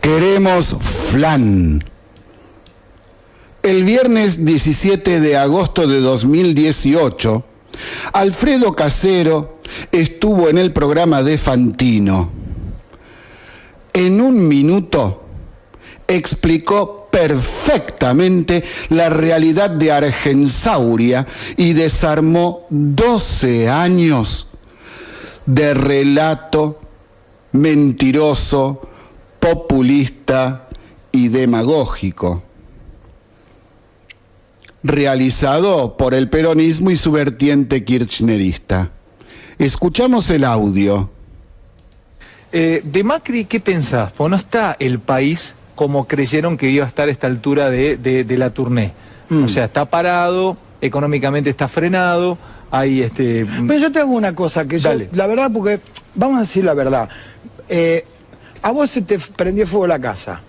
Queremos flan. El viernes 17 de agosto de 2018, Alfredo Casero estuvo en el programa de Fantino. En un minuto explicó perfectamente la realidad de Argensauria y desarmó 12 años de relato mentiroso, populista y demagógico, realizado por el peronismo y su vertiente kirchnerista. Escuchamos el audio. De Macri, ¿qué pensás? Pues no está el país como creyeron que iba a estar a esta altura de la tournée. O sea, está parado, económicamente está frenado, hay Pero yo te hago una cosa, que yo, la verdad, porque vamos a decir la verdad. A vos se te prendió fuego la casa.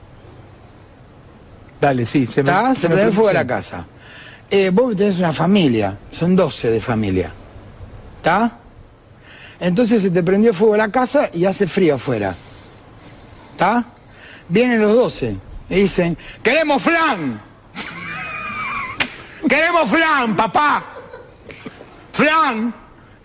Dale, sí. Se prendió fuego la casa. Vos tenés una familia, son 12 de familia. ¿Está? Entonces se te prendió fuego la casa y hace frío afuera. ¿Está? Vienen los 12 y dicen, ¡queremos flan! ¡Queremos flan, papá! ¡Flan!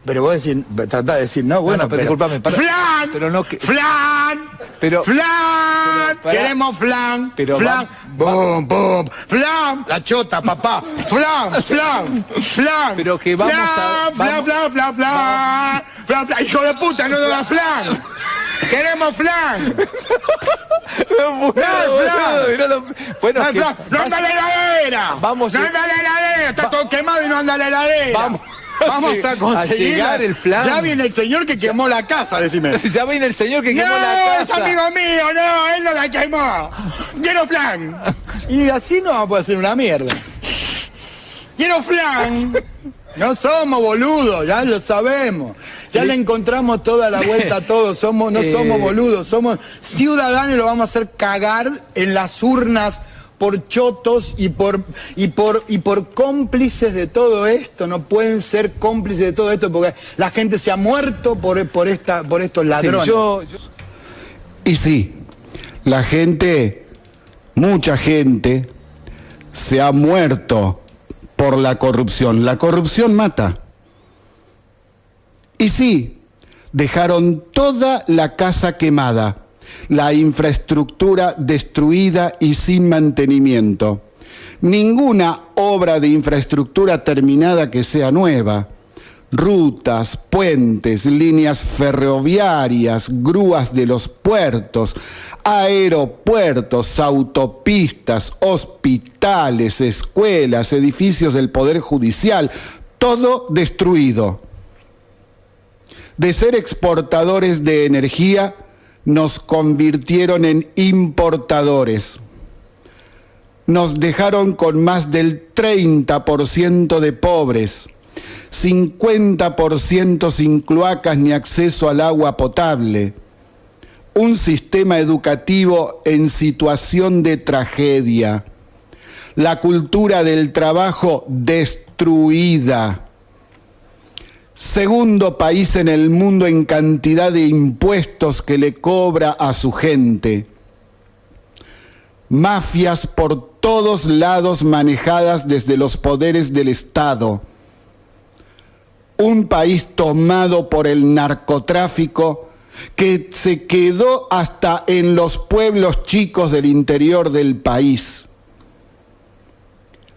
Pero vos tratás de decir, no, bueno, pero disculpame, ¡flan! Pero no ¡flan! Pero, ¡flan! ¡Queremos flan! Pero ¡flan! ¡Bum, bum! ¡flan! ¡La chota, papá! ¡flan! ¡flan! ¡flan! Pero que vamos ¡flan! ¡flan! ¡flan! ¡flan! ¡Hijo de puta, no da flan! ¡Queremos flan! Bueno, ¡no anda la heladera! ¡No anda la heladera! Está todo quemado y no anda la heladera. Vamos a conseguir llegar el flan. Ya viene el señor que quemó la casa, decime. Ya viene el señor que quemó la casa. No, es amigo mío, no, él no la quemó. Quiero flan. Y así no vamos a poder hacer una mierda. Quiero flan. No somos boludos, ya lo sabemos. Ya le encontramos toda la vuelta a todo. No somos boludos, somos ciudadanos y lo vamos a hacer cagar en las urnas por chotos y por cómplices de todo esto. No pueden ser cómplices de todo esto porque la gente se ha muerto por estos ladrones. Y sí, la gente, mucha gente, se ha muerto por la corrupción. La corrupción mata. Y sí, dejaron toda la casa quemada, la infraestructura destruida y sin mantenimiento. Ninguna obra de infraestructura terminada que sea nueva. Rutas, puentes, líneas ferroviarias, grúas de los puertos, aeropuertos, autopistas, hospitales, escuelas, edificios del Poder Judicial, todo destruido. De ser exportadores de energía, nos convirtieron en importadores. Nos dejaron con más del 30% de pobres, 50% sin cloacas ni acceso al agua potable, un sistema educativo en situación de tragedia, la cultura del trabajo destruida. Segundo país en el mundo en cantidad de impuestos que le cobra a su gente. Mafias por todos lados manejadas desde los poderes del Estado. Un país tomado por el narcotráfico que se quedó hasta en los pueblos chicos del interior del país.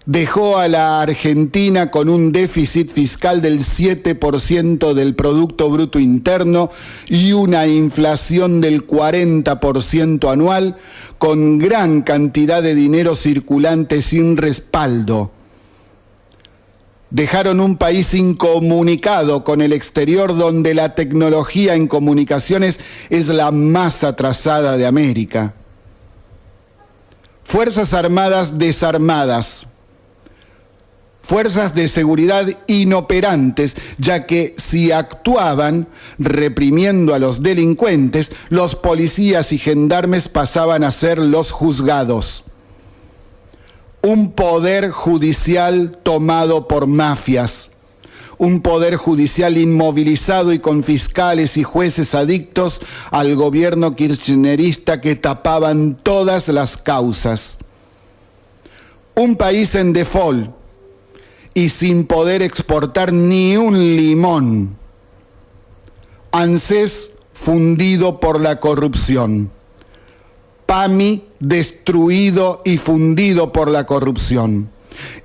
Dejó a la Argentina con un déficit fiscal del 7% del Producto Bruto Interno y una inflación del 40% anual, con gran cantidad de dinero circulante sin respaldo. Dejaron un país incomunicado con el exterior, donde la tecnología en comunicaciones es la más atrasada de América. Fuerzas Armadas desarmadas. Fuerzas de seguridad inoperantes, ya que si actuaban reprimiendo a los delincuentes, los policías y gendarmes pasaban a ser los juzgados. Un poder judicial tomado por mafias, un poder judicial inmovilizado y con fiscales y jueces adictos al gobierno kirchnerista que tapaban todas las causas. Un país en default y sin poder exportar ni un limón. ANSES fundido por la corrupción. PAMI destruido y fundido por la corrupción.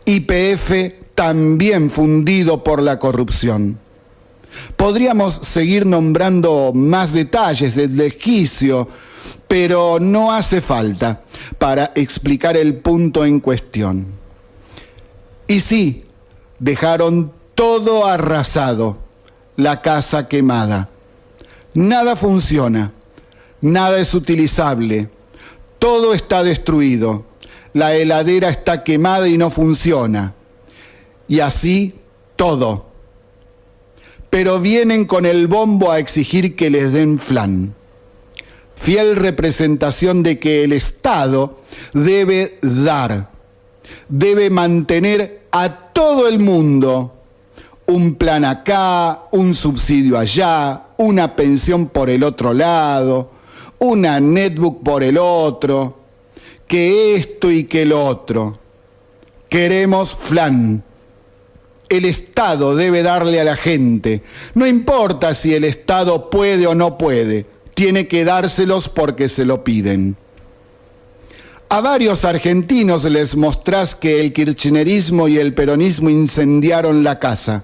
YPF también fundido por la corrupción. Podríamos seguir nombrando más detalles del desquicio, pero no hace falta para explicar el punto en cuestión. Y sí, dejaron todo arrasado, la casa quemada. Nada funciona, nada es utilizable, todo está destruido, la heladera está quemada y no funciona. Y así todo. Pero vienen con el bombo a exigir que les den flan. Fiel representación de que el Estado debe dar, debe mantener a todo el mundo un plan acá, un subsidio allá, una pensión por el otro lado, una netbook por el otro, que esto y que lo otro. Queremos flan. El Estado debe darle a la gente. No importa si el Estado puede o no puede, tiene que dárselos porque se lo piden. A varios argentinos les mostrás que el kirchnerismo y el peronismo incendiaron la casa,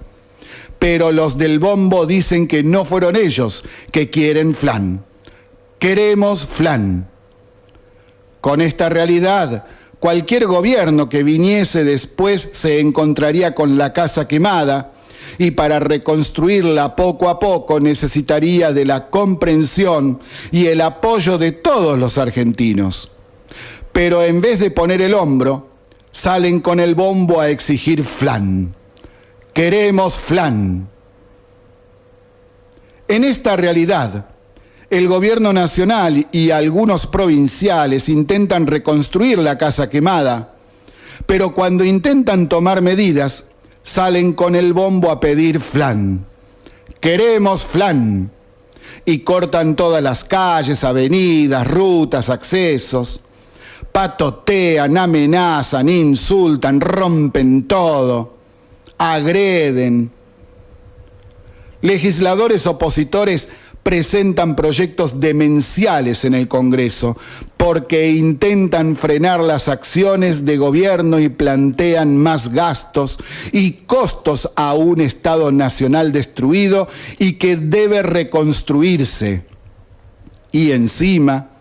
pero los del bombo dicen que no fueron ellos, que quieren flan. Queremos flan. Con esta realidad, cualquier gobierno que viniese después se encontraría con la casa quemada y para reconstruirla poco a poco necesitaría de la comprensión y el apoyo de todos los argentinos. Pero en vez de poner el hombro, salen con el bombo a exigir flan. Queremos flan. En esta realidad, el gobierno nacional y algunos provinciales intentan reconstruir la casa quemada, pero cuando intentan tomar medidas, salen con el bombo a pedir flan. Queremos flan. Y cortan todas las calles, avenidas, rutas, accesos. Patotean, amenazan, insultan, rompen todo. Agreden. Legisladores opositores presentan proyectos demenciales en el Congreso porque intentan frenar las acciones de gobierno y plantean más gastos y costos a un Estado nacional destruido y que debe reconstruirse. Y encima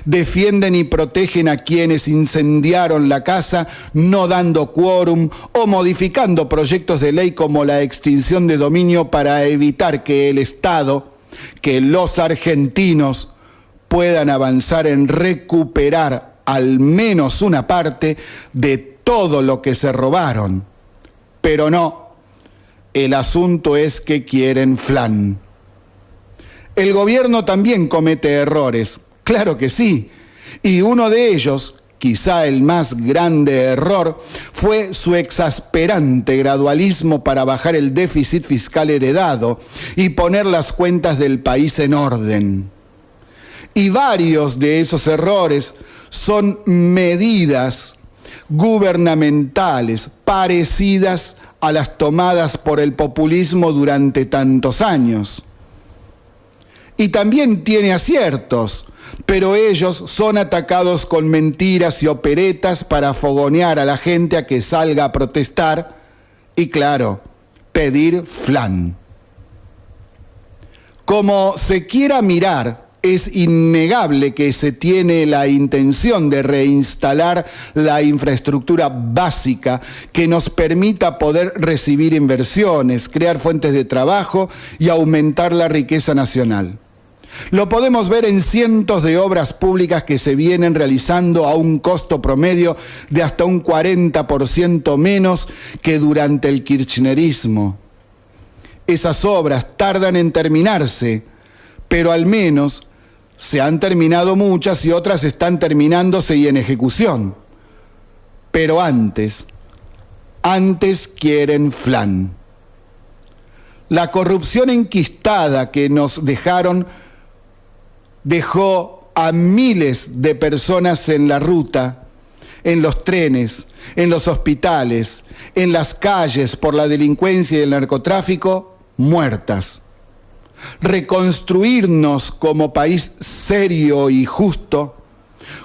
defienden y protegen a quienes incendiaron la casa no dando quórum o modificando proyectos de ley como la extinción de dominio para evitar que el Estado, que los argentinos puedan avanzar en recuperar al menos una parte de todo lo que se robaron. Pero no, el asunto es que quieren flan. El gobierno también comete errores, claro que sí, y uno de ellos, quizá el más grande error, fue su exasperante gradualismo para bajar el déficit fiscal heredado y poner las cuentas del país en orden. Y varios de esos errores son medidas gubernamentales parecidas a las tomadas por el populismo durante tantos años. Y también tiene aciertos, pero ellos son atacados con mentiras y operetas para fogonear a la gente a que salga a protestar y, claro, pedir flan. Como se quiera mirar, es innegable que se tiene la intención de reinstalar la infraestructura básica que nos permita poder recibir inversiones, crear fuentes de trabajo y aumentar la riqueza nacional. Lo podemos ver en cientos de obras públicas que se vienen realizando a un costo promedio de hasta un 40% menos que durante el kirchnerismo. Esas obras tardan en terminarse, pero al menos se han terminado muchas y otras están terminándose y en ejecución. Pero antes quieren flan. La corrupción enquistada que nos dejó a miles de personas en la ruta, en los trenes, en los hospitales, en las calles por la delincuencia y el narcotráfico, muertas. Reconstruirnos como país serio y justo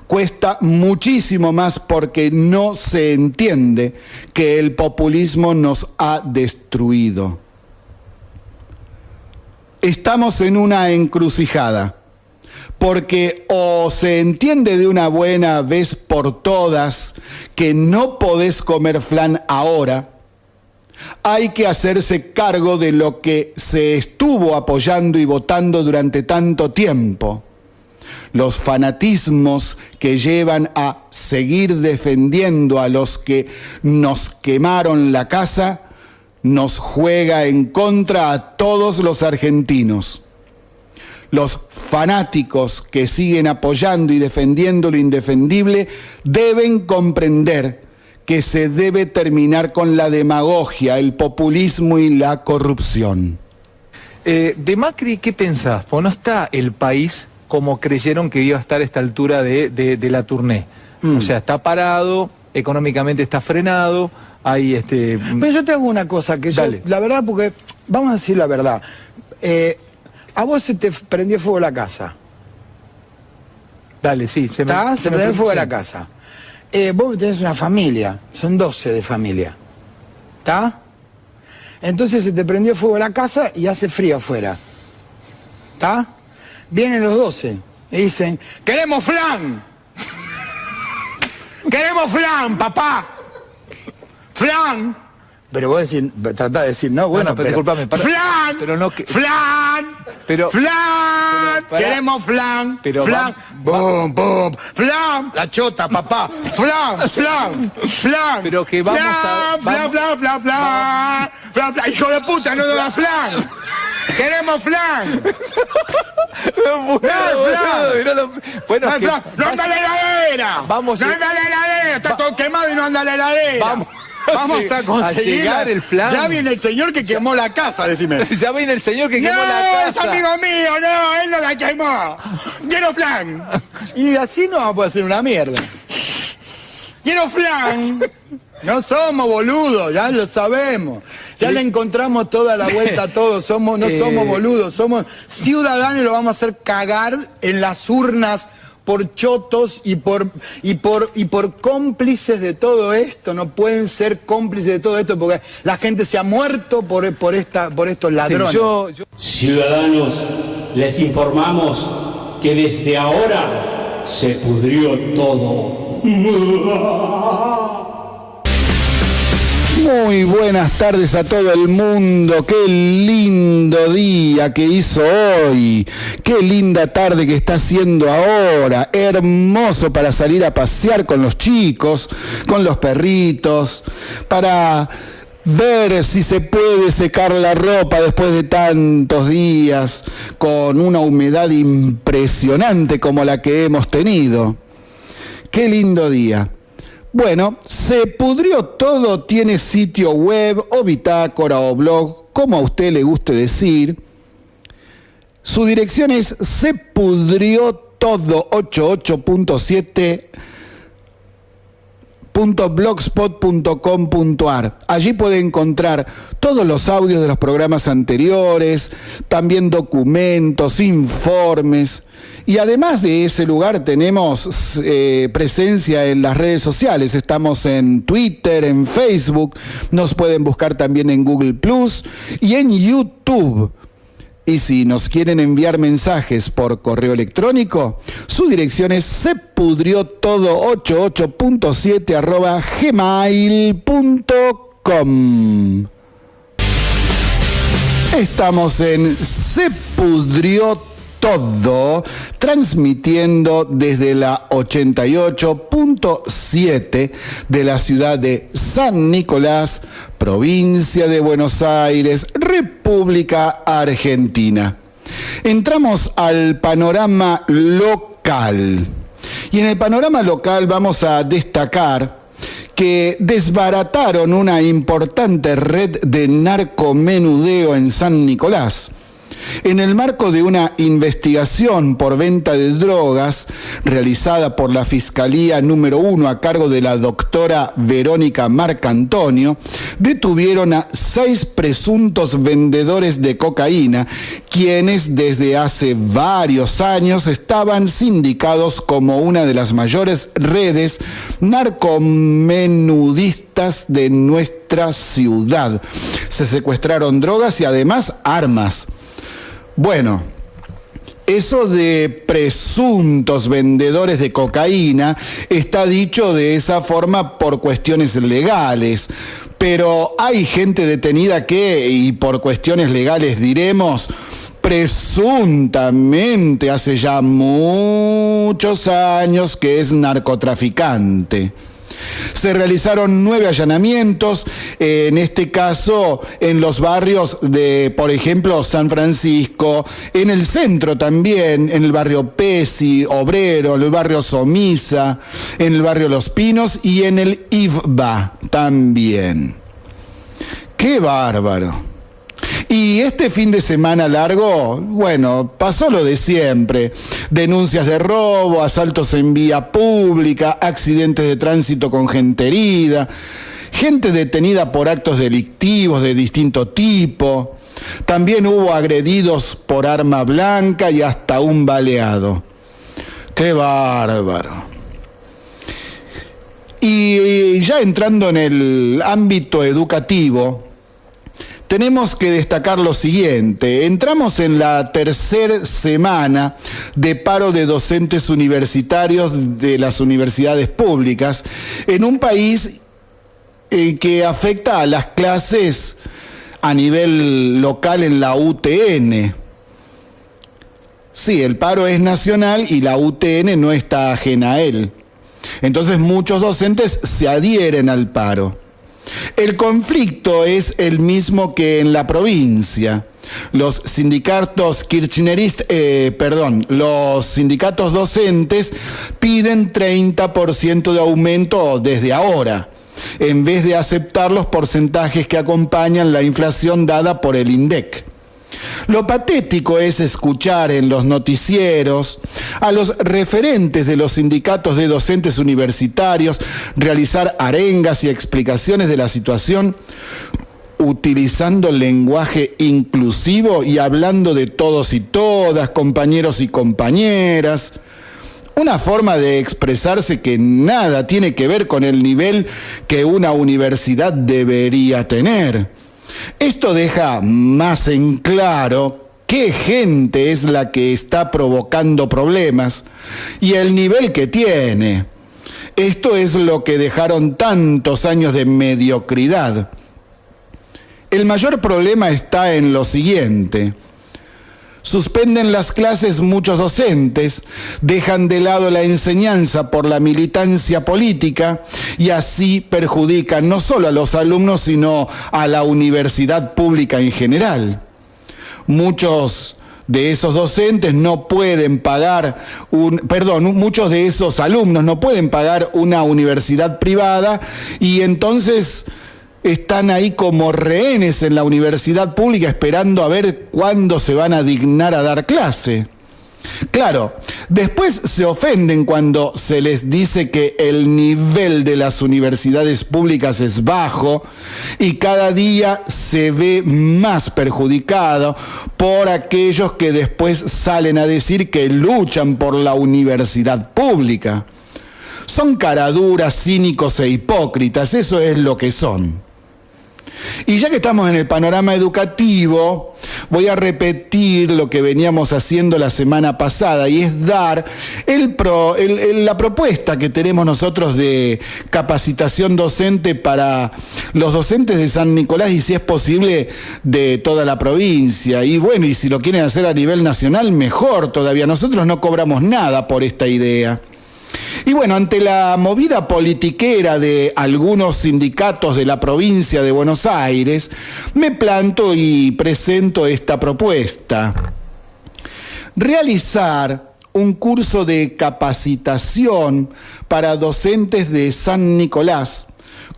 cuesta muchísimo más porque no se entiende que el populismo nos ha destruido. Estamos en una encrucijada, porque o se entiende de una buena vez por todas que no podés comer flan ahora, hay que hacerse cargo de lo que se estuvo apoyando y votando durante tanto tiempo. Los fanatismos que llevan a seguir defendiendo a los que nos quemaron la casa, nos juega en contra a todos los argentinos. Los fanáticos que siguen apoyando y defendiendo lo indefendible deben comprender que se debe terminar con la demagogia, el populismo y la corrupción. De Macri, ¿qué pensás? Pues no está el país como creyeron que iba a estar a esta altura de la tournée. O sea, está parado, económicamente está frenado, hay Pero yo te hago una cosa, que yo, la verdad, porque vamos a decir la verdad, a vos se te prendió fuego la casa. Dale, sí. Se prendió fuego la casa. Vos tenés una familia, son 12 de familia. ¿Está? Entonces se te prendió fuego la casa y hace frío afuera. ¿Está? Vienen los 12 y dicen, ¡queremos flan! ¡Queremos flan, papá! ¡Flan! Pero vos tratás de decir, no, bueno, pero disculpame, ¡flan! Pero no ¡flan! Pero, ¡flan! ¡Queremos flan! Pero ¡flan! ¡Bum, bum! ¡flan! ¡La chota, papá! ¡flan! ¡flan! ¡flan! Pero que vamos a... ¡flan, flan, flan, flan! ¡Flan, flan! ¡Hijo de puta, no da flan! ¡Queremos flan! No puedo, bueno, no, no anda la heladera. Vamos, no anda la heladera. Está todo quemado y no anda la heladera. Vamos a conseguir llegar el flan. Ya viene el señor que quemó la casa, decime. Ya viene el señor que quemó la casa. No, es amigo mío, no, él no la quemó. Quiero flan. Y así no vamos a poder hacer una mierda. Quiero flan. No somos boludos, ya lo sabemos. Ya le encontramos toda la vuelta a todos. No somos boludos, somos ciudadanos y lo vamos a hacer cagar en las urnas por chotos y por cómplices de todo esto. No pueden ser cómplices de todo esto porque la gente se ha muerto por estos ladrones. Ciudadanos, les informamos que desde ahora se pudrió todo. Muy buenas tardes a todo el mundo, qué lindo día que hizo hoy, qué linda tarde que está haciendo ahora, hermoso para salir a pasear con los chicos, con los perritos, para ver si se puede secar la ropa después de tantos días con una humedad impresionante como la que hemos tenido. Qué lindo día. Bueno, se pudrió todo, tiene sitio web o bitácora o blog, como a usted le guste decir. Su dirección es sepudriotodo88.7.blogspot.com.ar. Allí puede encontrar todos los audios de los programas anteriores, también documentos, informes. Y además de ese lugar tenemos presencia en las redes sociales. Estamos en Twitter, en Facebook, nos pueden buscar también en Google Plus y en YouTube. Y si nos quieren enviar mensajes por correo electrónico, su dirección es sepudriotodo88.gmail.com. Estamos en Sepudriotodo, transmitiendo desde la 88.7 de la ciudad de San Nicolás, provincia de Buenos Aires, República Argentina. Entramos al panorama local. Y en el panorama local vamos a destacar que desbarataron una importante red de narcomenudeo en San Nicolás. En el marco de una investigación por venta de drogas realizada por la Fiscalía número 1 a cargo de la doctora Verónica Marcantonio, detuvieron a 6 presuntos vendedores de cocaína, quienes desde hace varios años estaban sindicados como una de las mayores redes narcomenudistas de nuestra ciudad. Se secuestraron drogas y además armas. Bueno, eso de presuntos vendedores de cocaína está dicho de esa forma por cuestiones legales, pero hay gente detenida que, y por cuestiones legales diremos, presuntamente hace ya muchos años que es narcotraficante. Se realizaron 9 allanamientos, en este caso en los barrios de, por ejemplo, San Francisco, en el centro también, en el barrio Pesi, Obrero, en el barrio Somisa, en el barrio Los Pinos y en el IVBA también. ¡Qué bárbaro! Y este fin de semana largo, bueno, pasó lo de siempre. Denuncias de robo, asaltos en vía pública, accidentes de tránsito con gente herida, gente detenida por actos delictivos de distinto tipo. También hubo agredidos por arma blanca y hasta un baleado. ¡Qué bárbaro! Y ya entrando en el ámbito educativo, tenemos que destacar lo siguiente. Entramos en la tercera semana de paro de docentes universitarios de las universidades públicas en un país que afecta a las clases a nivel local en la UTN. Sí, el paro es nacional y la UTN no está ajena a él. Entonces muchos docentes se adhieren al paro. El conflicto es el mismo que en la provincia. Los sindicatos los sindicatos docentes piden 30% de aumento desde ahora, en vez de aceptar los porcentajes que acompañan la inflación dada por el INDEC. Lo patético es escuchar en los noticieros a los referentes de los sindicatos de docentes universitarios realizar arengas y explicaciones de la situación utilizando lenguaje inclusivo y hablando de todos y todas, compañeros y compañeras. Una forma de expresarse que nada tiene que ver con el nivel que una universidad debería tener. Esto deja más en claro qué gente es la que está provocando problemas y el nivel que tiene. Esto es lo que dejaron tantos años de mediocridad. El mayor problema está en lo siguiente. Suspenden las clases muchos docentes, dejan de lado la enseñanza por la militancia política y así perjudican no solo a los alumnos, sino a la universidad pública en general. Muchos de esos docentes no pueden pagar muchos de esos alumnos no pueden pagar una universidad privada y entonces están ahí como rehenes en la universidad pública esperando a ver cuándo se van a dignar a dar clase. Claro, después se ofenden cuando se les dice que el nivel de las universidades públicas es bajo y cada día se ve más perjudicado por aquellos que después salen a decir que luchan por la universidad pública. Son caraduras, cínicos e hipócritas, eso es lo que son. Y ya que estamos en el panorama educativo, voy a repetir lo que veníamos haciendo la semana pasada y es dar la propuesta que tenemos nosotros de capacitación docente para los docentes de San Nicolás y si es posible de toda la provincia. Y bueno, y si lo quieren hacer a nivel nacional, mejor todavía. Nosotros no cobramos nada por esta idea. Y bueno, ante la movida politiquera de algunos sindicatos de la provincia de Buenos Aires, me planto y presento esta propuesta. Realizar un curso de capacitación para docentes de San Nicolás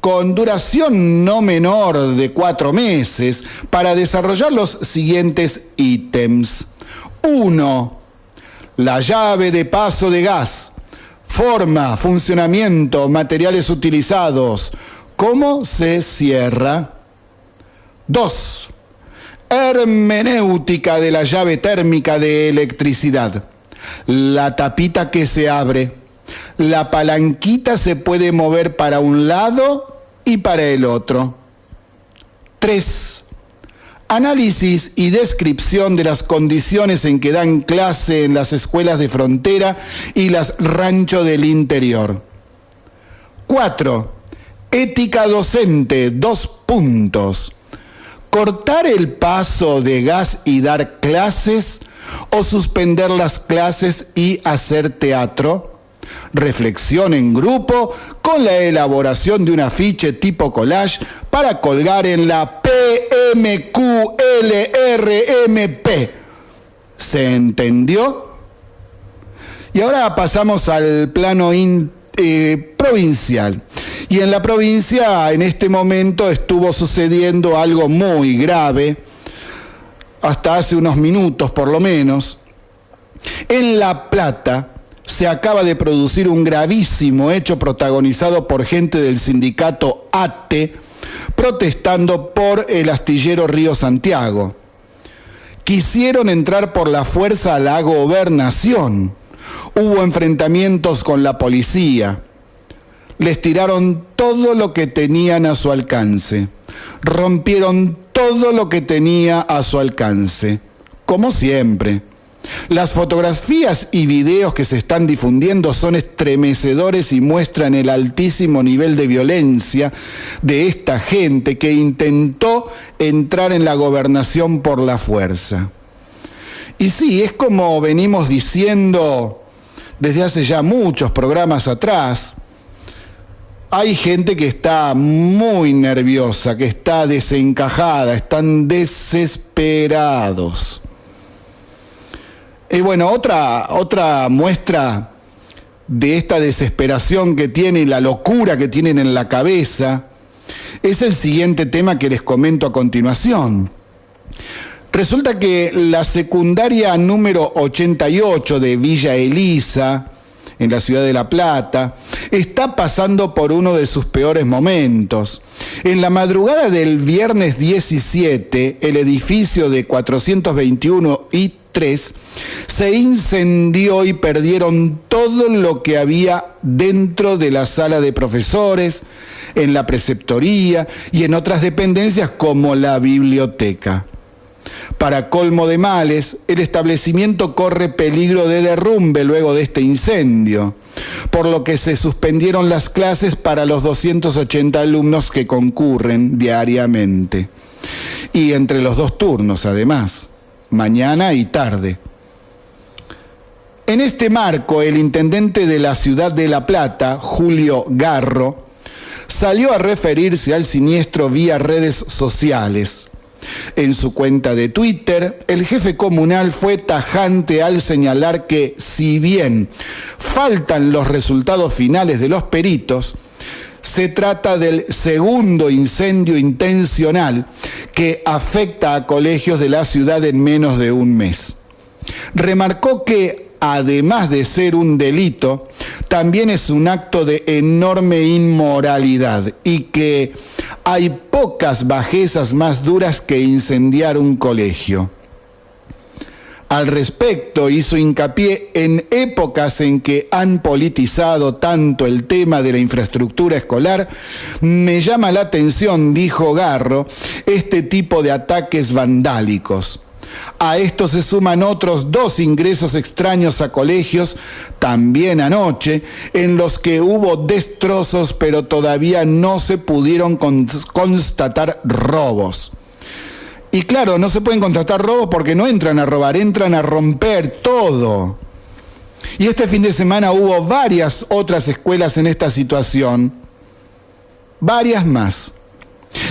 con duración no menor de 4 meses, para desarrollar los siguientes ítems. 1. La llave de paso de gas. Forma, funcionamiento, materiales utilizados. ¿Cómo se cierra? 2. Hermenéutica de la llave térmica de electricidad. La tapita que se abre. La palanquita se puede mover para un lado y para el otro. 3. Análisis y descripción de las condiciones en que dan clase en las escuelas de frontera y las rancho del interior. 4. Ética docente, 2 puntos. Cortar el paso de gas y dar clases o suspender las clases y hacer teatro. Reflexión en grupo con la elaboración de un afiche tipo collage para colgar en la PMQLRMP. ¿Se entendió? Y ahora pasamos al plano provincial. Y en la provincia, en este momento, estuvo sucediendo algo muy grave, hasta hace unos minutos por lo menos. En La Plata se acaba de producir un gravísimo hecho protagonizado por gente del sindicato ATE, protestando por el astillero Río Santiago. Quisieron entrar por la fuerza a la gobernación. Hubo enfrentamientos con la policía. Les tiraron todo lo que tenían a su alcance. Rompieron todo lo que tenía a su alcance. Como siempre. Las fotografías y videos que se están difundiendo son estremecedores y muestran el altísimo nivel de violencia de esta gente que intentó entrar en la gobernación por la fuerza. Y sí, es como venimos diciendo desde hace ya muchos programas atrás. Hay gente que está muy nerviosa, que está desencajada, están desesperados. Y bueno, otra muestra de esta desesperación que tiene y la locura que tienen en la cabeza es el siguiente tema que les comento a continuación. Resulta que la secundaria número 88 de Villa Elisa, en la ciudad de La Plata, está pasando por uno de sus peores momentos. En la madrugada del viernes 17, el edificio de 421 y 3 se incendió y perdieron todo lo que había dentro de la sala de profesores, en la preceptoría y en otras dependencias como la biblioteca. Para colmo de males, el establecimiento corre peligro de derrumbe luego de este incendio, por lo que se suspendieron las clases para los 280 alumnos que concurren diariamente. Y entre los 2 turnos, además, mañana y tarde. En este marco, el intendente de la ciudad de La Plata, Julio Garro, salió a referirse al siniestro vía redes sociales. En su cuenta de Twitter, el jefe comunal fue tajante al señalar que, si bien faltan los resultados finales de los peritos, se trata del segundo incendio intencional que afecta a colegios de la ciudad en menos de un mes. Remarcó que, además de ser un delito, también es un acto de enorme inmoralidad y que hay pocas bajezas más duras que incendiar un colegio. Al respecto, hizo hincapié en épocas en que han politizado tanto el tema de la infraestructura escolar, me llama la atención, dijo Garro, este tipo de ataques vandálicos. A esto se suman otros 2 ingresos extraños a colegios, también anoche, en los que hubo destrozos, pero todavía no se pudieron constatar robos. Y claro, no se pueden constatar robos porque no entran a robar, entran a romper todo. Y este fin de semana hubo varias otras escuelas en esta situación, varias más.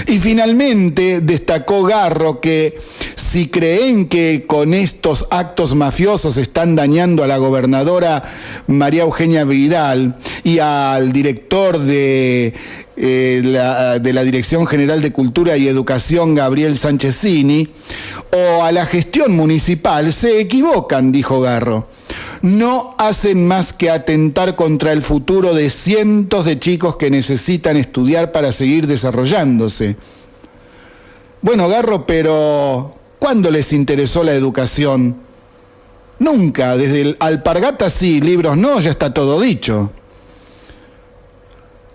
Y finalmente destacó Garro que si creen que con estos actos mafiosos están dañando a la gobernadora María Eugenia Vidal y al director de de la Dirección General de Cultura y Educación, Gabriel Sanchezini, o a la gestión municipal, se equivocan, dijo Garro. No hacen más que atentar contra el futuro de cientos de chicos que necesitan estudiar para seguir desarrollándose. Bueno, Garro, pero ¿cuándo les interesó la educación? Nunca, desde alpargatas sí, libros no, ya está todo dicho.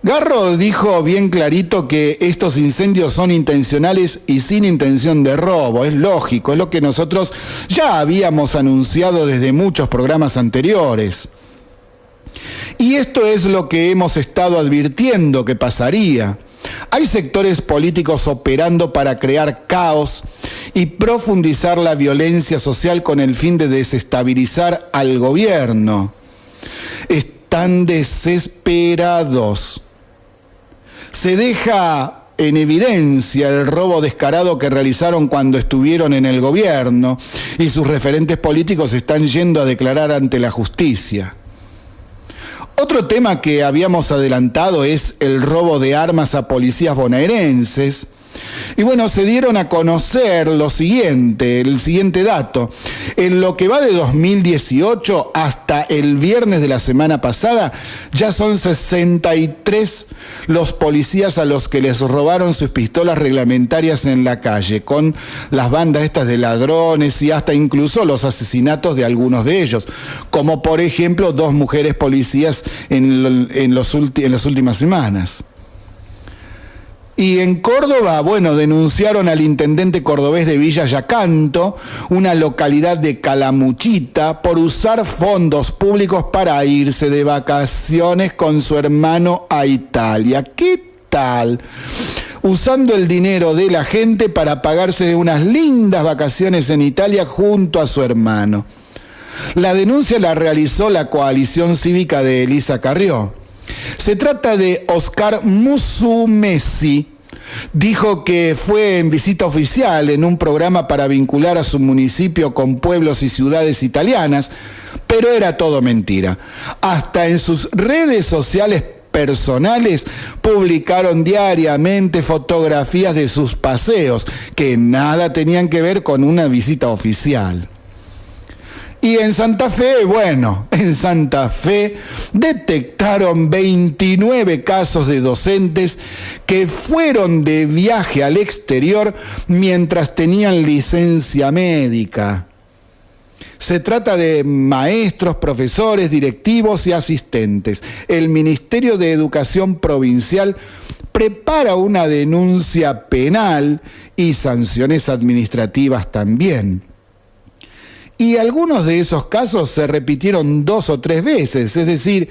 Garro dijo bien clarito que estos incendios son intencionales y sin intención de robo. Es lógico, es lo que nosotros ya habíamos anunciado desde muchos programas anteriores. Y esto es lo que hemos estado advirtiendo que pasaría. Hay sectores políticos operando para crear caos y profundizar la violencia social con el fin de desestabilizar al gobierno. Están desesperados. Se deja en evidencia el robo descarado que realizaron cuando estuvieron en el gobierno y sus referentes políticos están yendo a declarar ante la justicia. Otro tema que habíamos adelantado es el robo de armas a policías bonaerenses. Y bueno, se dieron a conocer el siguiente dato. En lo que va de 2018 hasta el viernes de la semana pasada, ya son 63 los policías a los que les robaron sus pistolas reglamentarias en la calle, con las bandas estas de ladrones y hasta incluso los asesinatos de algunos de ellos, como por ejemplo 2 mujeres policías en las últimas semanas. Y en Córdoba, bueno, denunciaron al intendente cordobés de Villa Yacanto, una localidad de Calamuchita, por usar fondos públicos para irse de vacaciones con su hermano a Italia. ¿Qué tal? Usando el dinero de la gente para pagarse unas lindas vacaciones en Italia junto a su hermano. La denuncia la realizó la coalición cívica de Elisa Carrió. Se trata de Oscar Musumesi. Dijo que fue en visita oficial en un programa para vincular a su municipio con pueblos y ciudades italianas, pero era todo mentira. Hasta en sus redes sociales personales publicaron diariamente fotografías de sus paseos que nada tenían que ver con una visita oficial. Y en Santa Fe, bueno, en Santa Fe detectaron 29 casos de docentes que fueron de viaje al exterior mientras tenían licencia médica. Se trata de maestros, profesores, directivos y asistentes. El Ministerio de Educación Provincial prepara una denuncia penal y sanciones administrativas también. Y algunos de esos casos se repitieron 2 o 3 veces, es decir,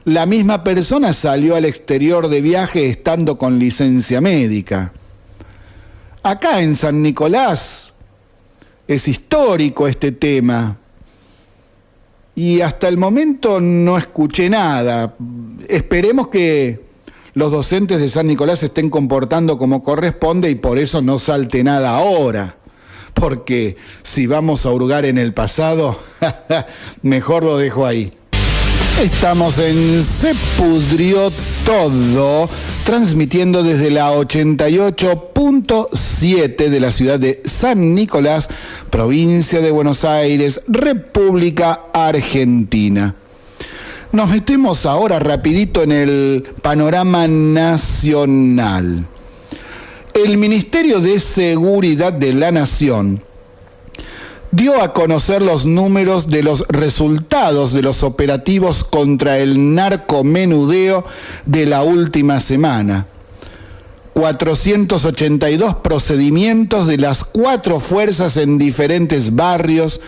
la misma persona salió al exterior de viaje estando con licencia médica. Acá en San Nicolás es histórico este tema y hasta el momento no escuché nada. Esperemos que los docentes de San Nicolás se estén comportando como corresponde y por eso no salte nada ahora. Porque si vamos a hurgar en el pasado, mejor lo dejo ahí. Estamos en Se Pudrió Todo, transmitiendo desde la 88.7 de la ciudad de San Nicolás, provincia de Buenos Aires, República Argentina. Nos metemos ahora rapidito en el panorama nacional. El Ministerio de Seguridad de la Nación dio a conocer los números de los resultados de los operativos contra el narcomenudeo de la última semana. 482 procedimientos de las 4 fuerzas en diferentes barrios,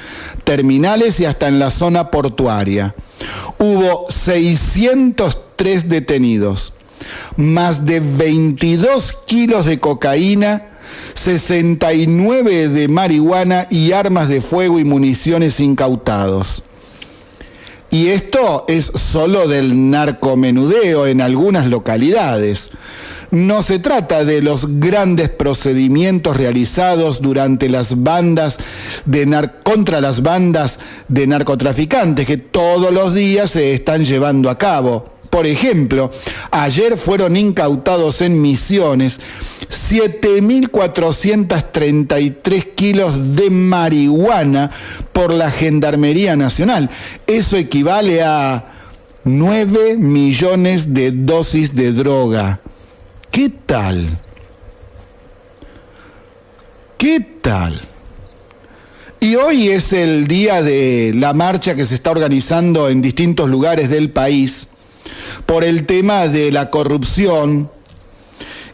terminales y hasta en la zona portuaria. Hubo 603 detenidos. Más de 22 kilos de cocaína, 69 de marihuana y armas de fuego y municiones incautados. Y esto es solo del narcomenudeo en algunas localidades. No se trata de los grandes procedimientos realizados durante las bandas contra las bandas de narcotraficantes que todos los días se están llevando a cabo. Por ejemplo, ayer fueron incautados en Misiones 7.433 kilos de marihuana por la Gendarmería Nacional. Eso equivale a 9 millones de dosis de droga. ¿Qué tal? ¿Qué tal? Y hoy es el día de la marcha que se está organizando en distintos lugares del país por el tema de la corrupción,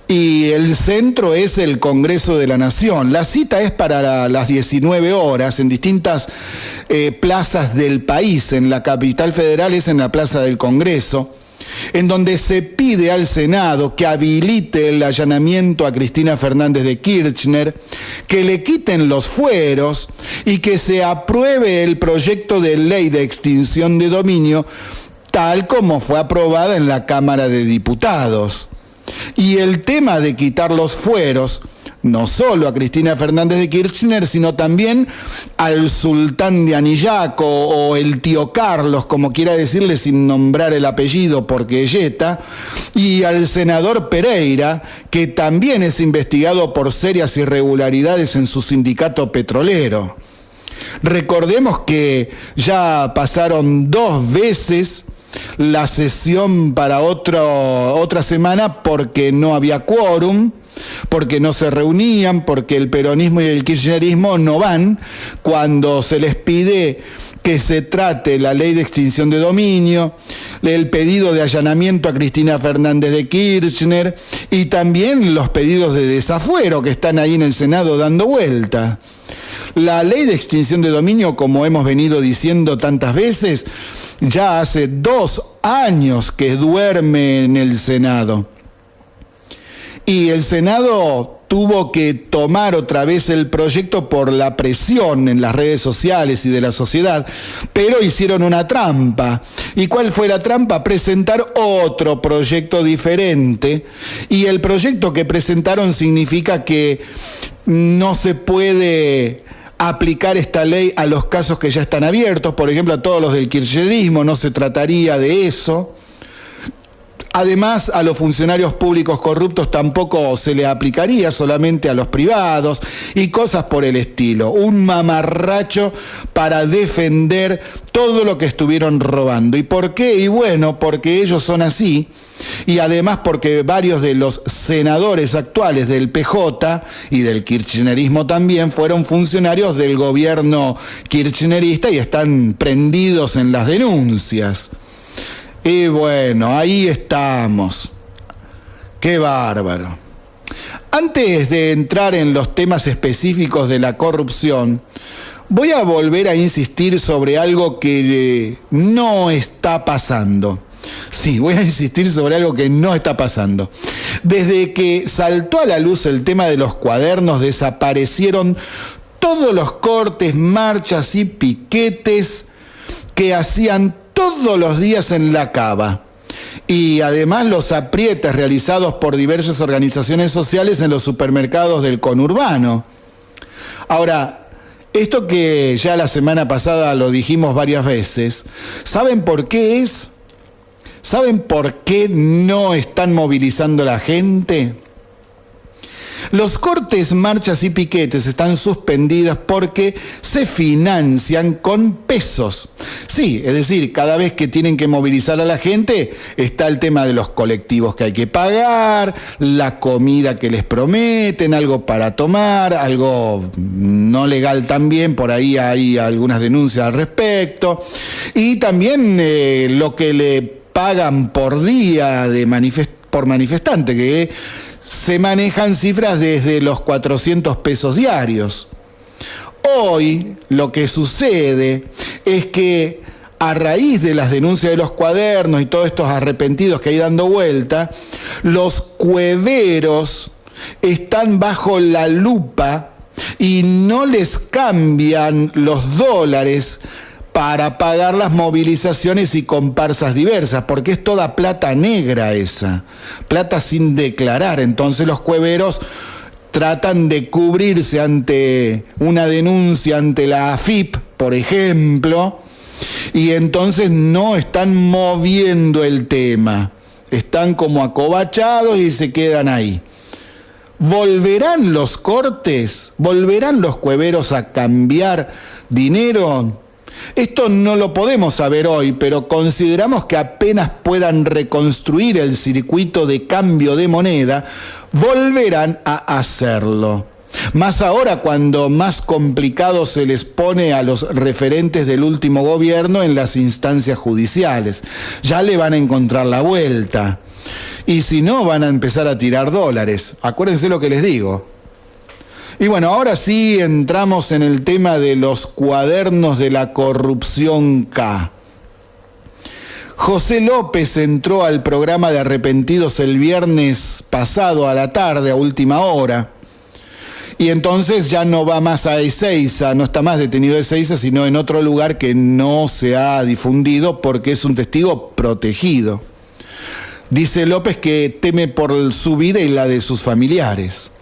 y el centro es el Congreso de la Nación. La cita es para las 19 horas en distintas plazas del país. En la capital federal es en la Plaza del Congreso, en donde se pide al Senado que habilite el allanamiento a Cristina Fernández de Kirchner, que le quiten los fueros y que se apruebe el proyecto de ley de extinción de dominio tal como fue aprobada en la Cámara de Diputados. Y el tema de quitar los fueros, no solo a Cristina Fernández de Kirchner, sino también al sultán de Anillaco o el tío Carlos, como quiera decirle sin nombrar el apellido porque es yeta, y al senador Pereira, que también es investigado por serias irregularidades en su sindicato petrolero. Recordemos que ya pasaron 2 veces la sesión para otra semana porque no había quórum, porque no se reunían, porque el peronismo y el kirchnerismo no van cuando se les pide que se trate la ley de extinción de dominio, el pedido de allanamiento a Cristina Fernández de Kirchner y también los pedidos de desafuero que están ahí en el Senado dando vuelta. La ley de extinción de dominio, como hemos venido diciendo tantas veces, ya hace 2 años que duerme en el Senado. Y el Senado tuvo que tomar otra vez el proyecto por la presión en las redes sociales y de la sociedad, pero hicieron una trampa. ¿Y cuál fue la trampa? Presentar otro proyecto diferente, y el proyecto que presentaron significa que no se puede aplicar esta ley a los casos que ya están abiertos, por ejemplo a todos los del kirchnerismo, no se trataría de eso. Además, a los funcionarios públicos corruptos tampoco se le aplicaría, solamente a los privados y cosas por el estilo. Un mamarracho para defender todo lo que estuvieron robando. ¿Y por qué? Y bueno, porque ellos son así. Y además porque varios de los senadores actuales del PJ y del kirchnerismo también fueron funcionarios del gobierno kirchnerista y están prendidos en las denuncias. Y bueno, ahí estamos. ¡Qué bárbaro! Antes de entrar en los temas específicos de la corrupción, voy a volver a insistir sobre algo que no está pasando. Sí, voy a insistir sobre algo que no está pasando. Desde que saltó a la luz el tema de los cuadernos, desaparecieron todos los cortes, marchas y piquetes que hacían todos los días en la Cava. Y además los aprietes realizados por diversas organizaciones sociales en los supermercados del conurbano. Ahora, esto que ya la semana pasada lo dijimos varias veces, ¿saben por qué es? ¿Saben por qué no están movilizando a la gente? Los cortes, marchas y piquetes están suspendidos porque se financian con pesos. Sí, es decir, cada vez que tienen que movilizar a la gente está el tema de los colectivos que hay que pagar, la comida que les prometen, algo para tomar, algo no legal también, por ahí hay algunas denuncias al respecto, y también lo que le pagan por día por manifestante, que se manejan cifras desde los 400 pesos diarios. Hoy lo que sucede es que a raíz de las denuncias de los cuadernos y todos estos arrepentidos que hay dando vuelta, los cueveros están bajo la lupa y no les cambian los dólares para pagar las movilizaciones y comparsas diversas, porque es toda plata negra esa, plata sin declarar. Entonces los cueveros tratan de cubrirse ante una denuncia ante la AFIP, por ejemplo, Y entonces no están moviendo el tema. Están como acobachados y se quedan ahí. ¿Volverán los cortes? ¿Volverán los cueveros a cambiar dinero? Esto no lo podemos saber hoy, pero consideramos que apenas puedan reconstruir el circuito de cambio de moneda, volverán a hacerlo. Más ahora cuando más complicado se les pone a los referentes del último gobierno en las instancias judiciales. Ya le van a encontrar la vuelta. Y si no, van a empezar a tirar dólares. Acuérdense lo que les digo. Y bueno, ahora sí entramos en el tema de los cuadernos de la corrupción K. José López entró al programa de Arrepentidos el viernes pasado a la tarde, a última hora. Y entonces ya no va más a Ezeiza, no está más detenido a Ezeiza, sino en otro lugar que no se ha difundido porque es un testigo protegido. Dice López que teme por su vida y la de sus familiares.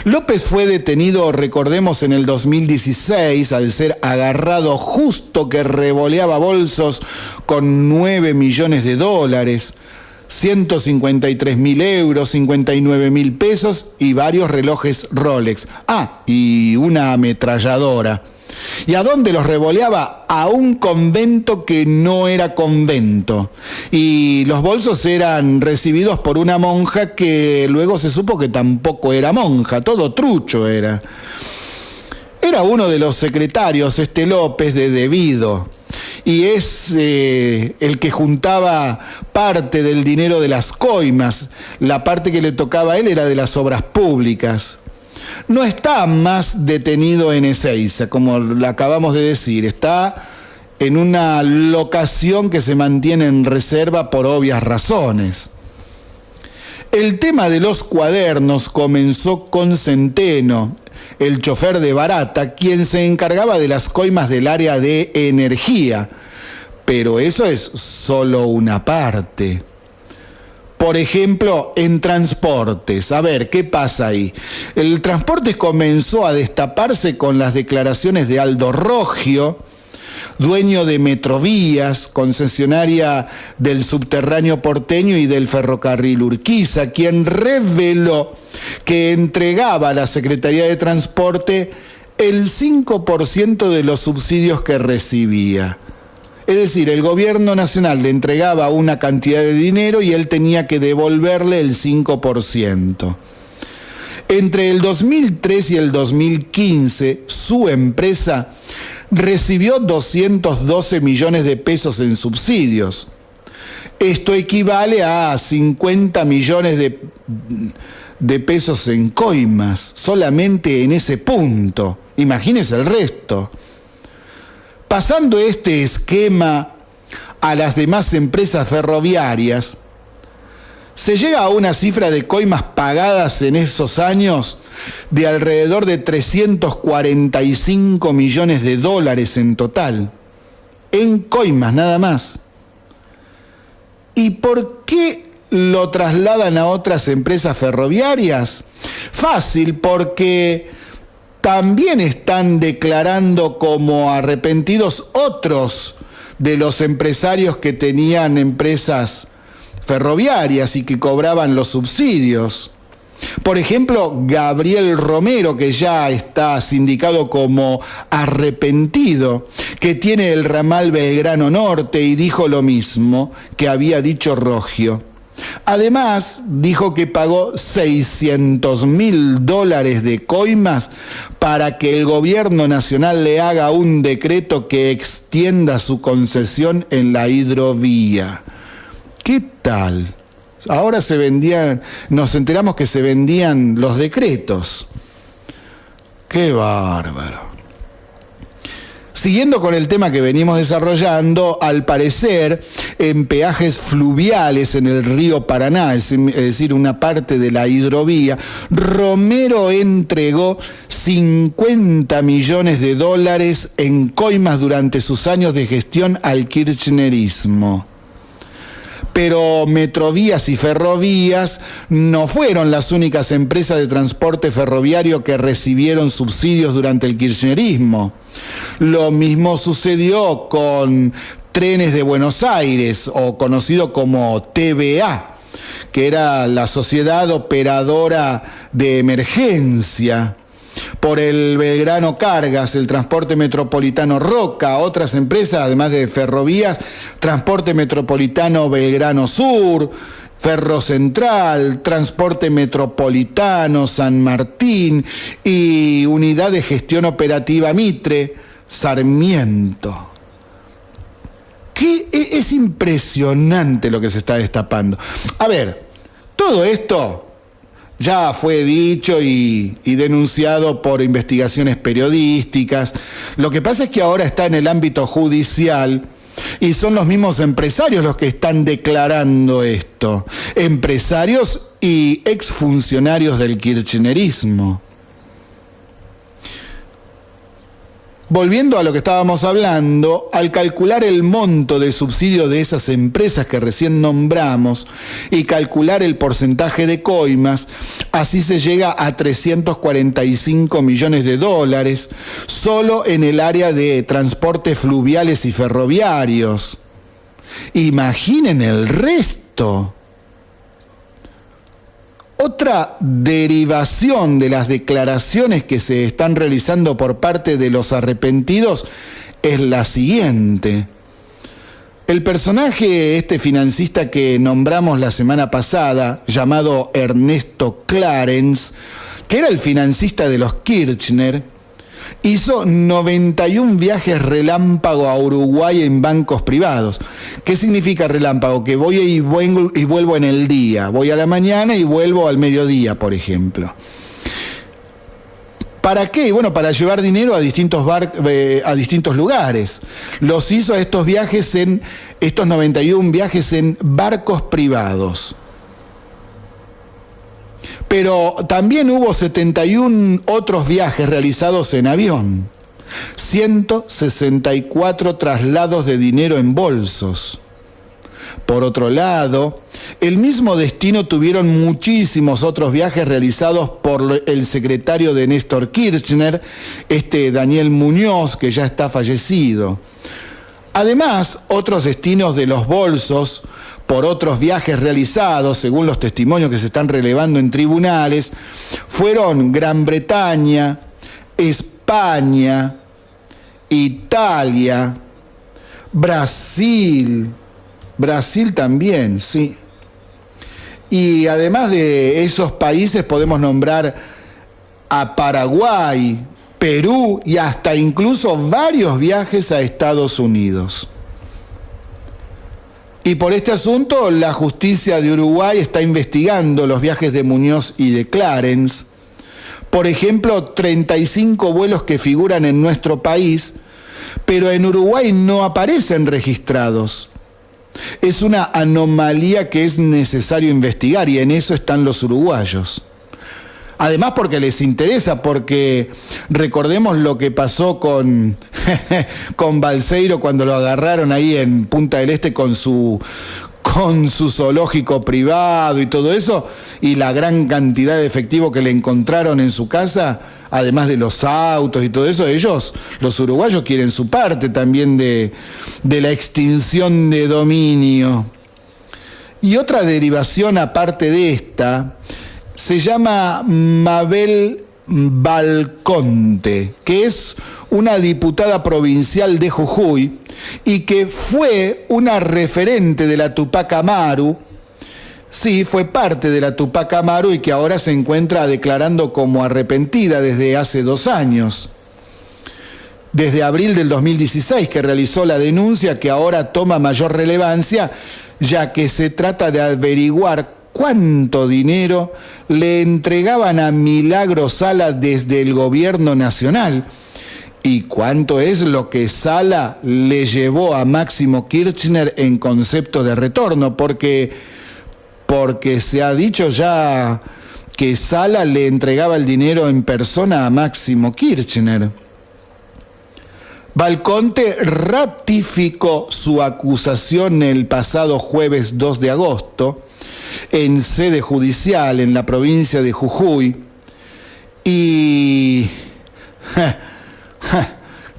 López fue detenido, recordemos, en el 2016 al ser agarrado justo que revoleaba bolsos con 9 millones de dólares, 153.000 euros, 59.000 pesos y varios relojes Rolex. Ah, y una ametralladora. ¿Y a dónde los revoleaba? A un convento que no era convento. Y los bolsos eran recibidos por una monja que luego se supo que tampoco era monja, todo trucho era. Era uno de los secretarios, López, de Debido. Y es el que juntaba parte del dinero de las coimas. La parte que le tocaba a él era de las obras públicas. No está más detenido en Ezeiza, como lo acabamos de decir. Está en una locación que se mantiene en reserva por obvias razones. El tema de los cuadernos comenzó con Centeno, el chofer de Barata, quien se encargaba de las coimas del área de energía. Pero eso es solo una parte. Por ejemplo, en transportes. A ver, ¿qué pasa ahí? El transporte comenzó a destaparse con las declaraciones de Aldo Roggio, dueño de Metrovías, concesionaria del subterráneo porteño y del ferrocarril Urquiza, quien reveló que entregaba a la Secretaría de Transporte el 5% de los subsidios que recibía. Es decir, el gobierno nacional le entregaba una cantidad de dinero y él tenía que devolverle el 5%. Entre el 2003 y el 2015, su empresa recibió 212 millones de pesos en subsidios. Esto equivale a 50 millones de pesos en coimas, solamente en ese punto. Imagínese el resto. Pasando este esquema a las demás empresas ferroviarias, se llega a una cifra de coimas pagadas en esos años de alrededor de 345 millones de dólares en total, en coimas nada más. ¿Y por qué lo trasladan a otras empresas ferroviarias? Fácil, porque también están declarando como arrepentidos otros de los empresarios que tenían empresas ferroviarias y que cobraban los subsidios. Por ejemplo, Gabriel Romero, que ya está sindicado como arrepentido, que tiene el ramal Belgrano Norte y dijo lo mismo que había dicho Roggio. Además, dijo que pagó $600.000 de coimas para que el gobierno nacional le haga un decreto que extienda su concesión en la hidrovía. ¿Qué tal? Ahora nos enteramos que se vendían los decretos. ¡Qué bárbaro! Siguiendo con el tema que venimos desarrollando, al parecer, en peajes fluviales en el río Paraná, es decir, una parte de la hidrovía, Romero entregó 50 millones de dólares en coimas durante sus años de gestión al kirchnerismo. Pero Metrovías y Ferrovías no fueron las únicas empresas de transporte ferroviario que recibieron subsidios durante el kirchnerismo. Lo mismo sucedió con Trenes de Buenos Aires, o conocido como TVA, que era la Sociedad Operadora de Emergencia. Por el Belgrano Cargas, el Transporte Metropolitano Roca, otras empresas, además de Ferrovías, Transporte Metropolitano Belgrano Sur, Ferro Central, Transporte Metropolitano San Martín y Unidad de Gestión Operativa Mitre, Sarmiento. Es impresionante lo que se está destapando. A ver, todo esto ya fue dicho y denunciado por investigaciones periodísticas. Lo que pasa es que ahora está en el ámbito judicial y son los mismos empresarios los que están declarando esto. Empresarios y exfuncionarios del kirchnerismo. Volviendo a lo que estábamos hablando, al calcular el monto de subsidio de esas empresas que recién nombramos y calcular el porcentaje de coimas, así se llega a 345 millones de dólares solo en el área de transportes fluviales y ferroviarios. Imaginen el resto. Otra derivación de las declaraciones que se están realizando por parte de los arrepentidos es la siguiente. El personaje, financista que nombramos la semana pasada, llamado Ernesto Clarence, que era el financista de los Kirchner, hizo 91 viajes relámpago a Uruguay en bancos privados. ¿Qué significa relámpago? Que voy y vuelvo en el día. Voy a la mañana y vuelvo al mediodía, por ejemplo. ¿Para qué? Bueno, para llevar dinero a distintos lugares. Los hizo estos 91 viajes en barcos privados. Pero también hubo 71 otros viajes realizados en avión, 164 traslados de dinero en bolsos. Por otro lado, el mismo destino tuvieron muchísimos otros viajes realizados por el secretario de Néstor Kirchner, Daniel Muñoz, que ya está fallecido. Además, otros destinos de los bolsos por otros viajes realizados, según los testimonios que se están relevando en tribunales, fueron Gran Bretaña, España, Italia, Brasil también, sí. Y además de esos países podemos nombrar a Paraguay, Perú y hasta incluso varios viajes a Estados Unidos. Y por este asunto, la justicia de Uruguay está investigando los viajes de Muñoz y de Clarence. Por ejemplo, 35 vuelos que figuran en nuestro país, pero en Uruguay no aparecen registrados. Es una anomalía que es necesario investigar y en eso están los uruguayos. Además porque les interesa, porque recordemos lo que pasó con Balseiro cuando lo agarraron ahí en Punta del Este con su zoológico privado y todo eso, y la gran cantidad de efectivo que le encontraron en su casa, además de los autos y todo eso. Ellos, los uruguayos, quieren su parte también de la extinción de dominio. Y otra derivación aparte de esta se llama Mabel Balconte, que es una diputada provincial de Jujuy y que fue una referente de la Tupac Amaru. Sí, fue parte de la Tupac Amaru y que ahora se encuentra declarando como arrepentida desde hace 2 años. Desde abril del 2016 que realizó la denuncia, que ahora toma mayor relevancia, ya que se trata de averiguar cuánto dinero le entregaban a Milagro Sala desde el gobierno nacional y cuánto es lo que Sala le llevó a Máximo Kirchner en concepto de retorno, porque se ha dicho ya que Sala le entregaba el dinero en persona a Máximo Kirchner. Balconte ratificó su acusación el pasado jueves 2 de agosto en sede judicial en la provincia de Jujuy y...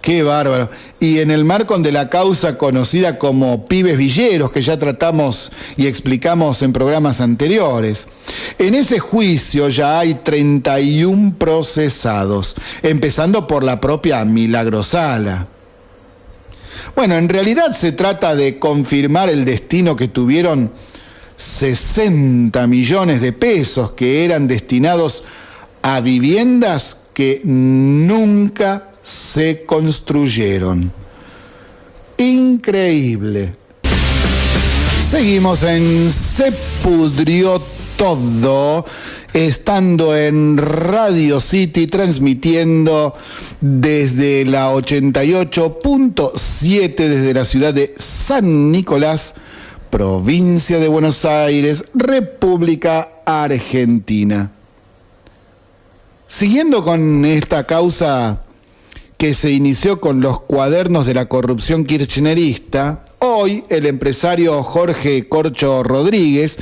¡Qué bárbaro! Y en el marco de la causa conocida como Pibes Villeros, que ya tratamos y explicamos en programas anteriores. En ese juicio ya hay 31 procesados, empezando por la propia Milagro Sala. Bueno, en realidad se trata de confirmar el destino que tuvieron 60 millones de pesos que eran destinados a viviendas que nunca se construyeron. Increíble. Seguimos en Se Pudrió Todo, estando en Radio City, transmitiendo desde la 88.7 desde la ciudad de San Nicolás, provincia de Buenos Aires, República Argentina. Siguiendo con esta causa que se inició con los cuadernos de la corrupción kirchnerista, hoy el empresario Jorge Corcho Rodríguez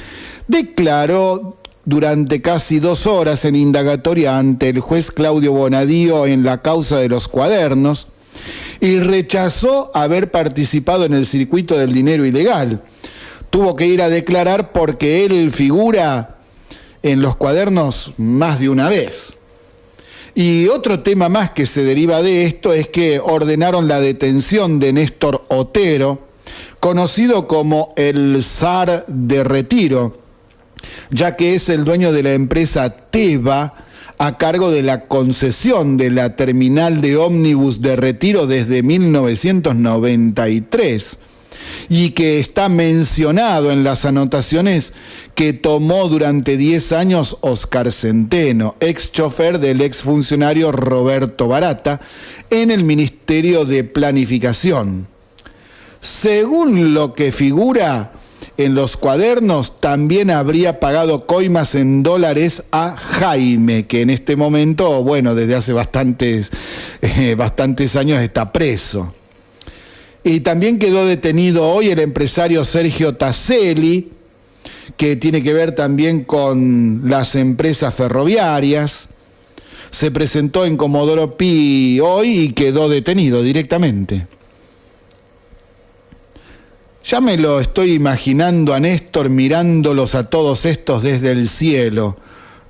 declaró durante casi 2 horas en indagatoria ante el juez Claudio Bonadío en la causa de los cuadernos y rechazó haber participado en el circuito del dinero ilegal. Tuvo que ir a declarar porque él figura en los cuadernos más de una vez. Y otro tema más que se deriva de esto es que ordenaron la detención de Néstor Otero, conocido como el zar de Retiro, ya que es el dueño de la empresa Teva, a cargo de la concesión de la terminal de ómnibus de Retiro desde 1993. Y que está mencionado en las anotaciones que tomó durante 10 años Oscar Centeno, ex chofer del exfuncionario Roberto Barata, en el Ministerio de Planificación. Según lo que figura en los cuadernos, también habría pagado coimas en dólares a Jaime, que en este momento, bueno, desde hace bastantes años está preso. Y también quedó detenido hoy el empresario Sergio Taselli, que tiene que ver también con las empresas ferroviarias. Se presentó en Comodoro Pi hoy y quedó detenido directamente. Ya me lo estoy imaginando a Néstor mirándolos a todos estos desde el cielo,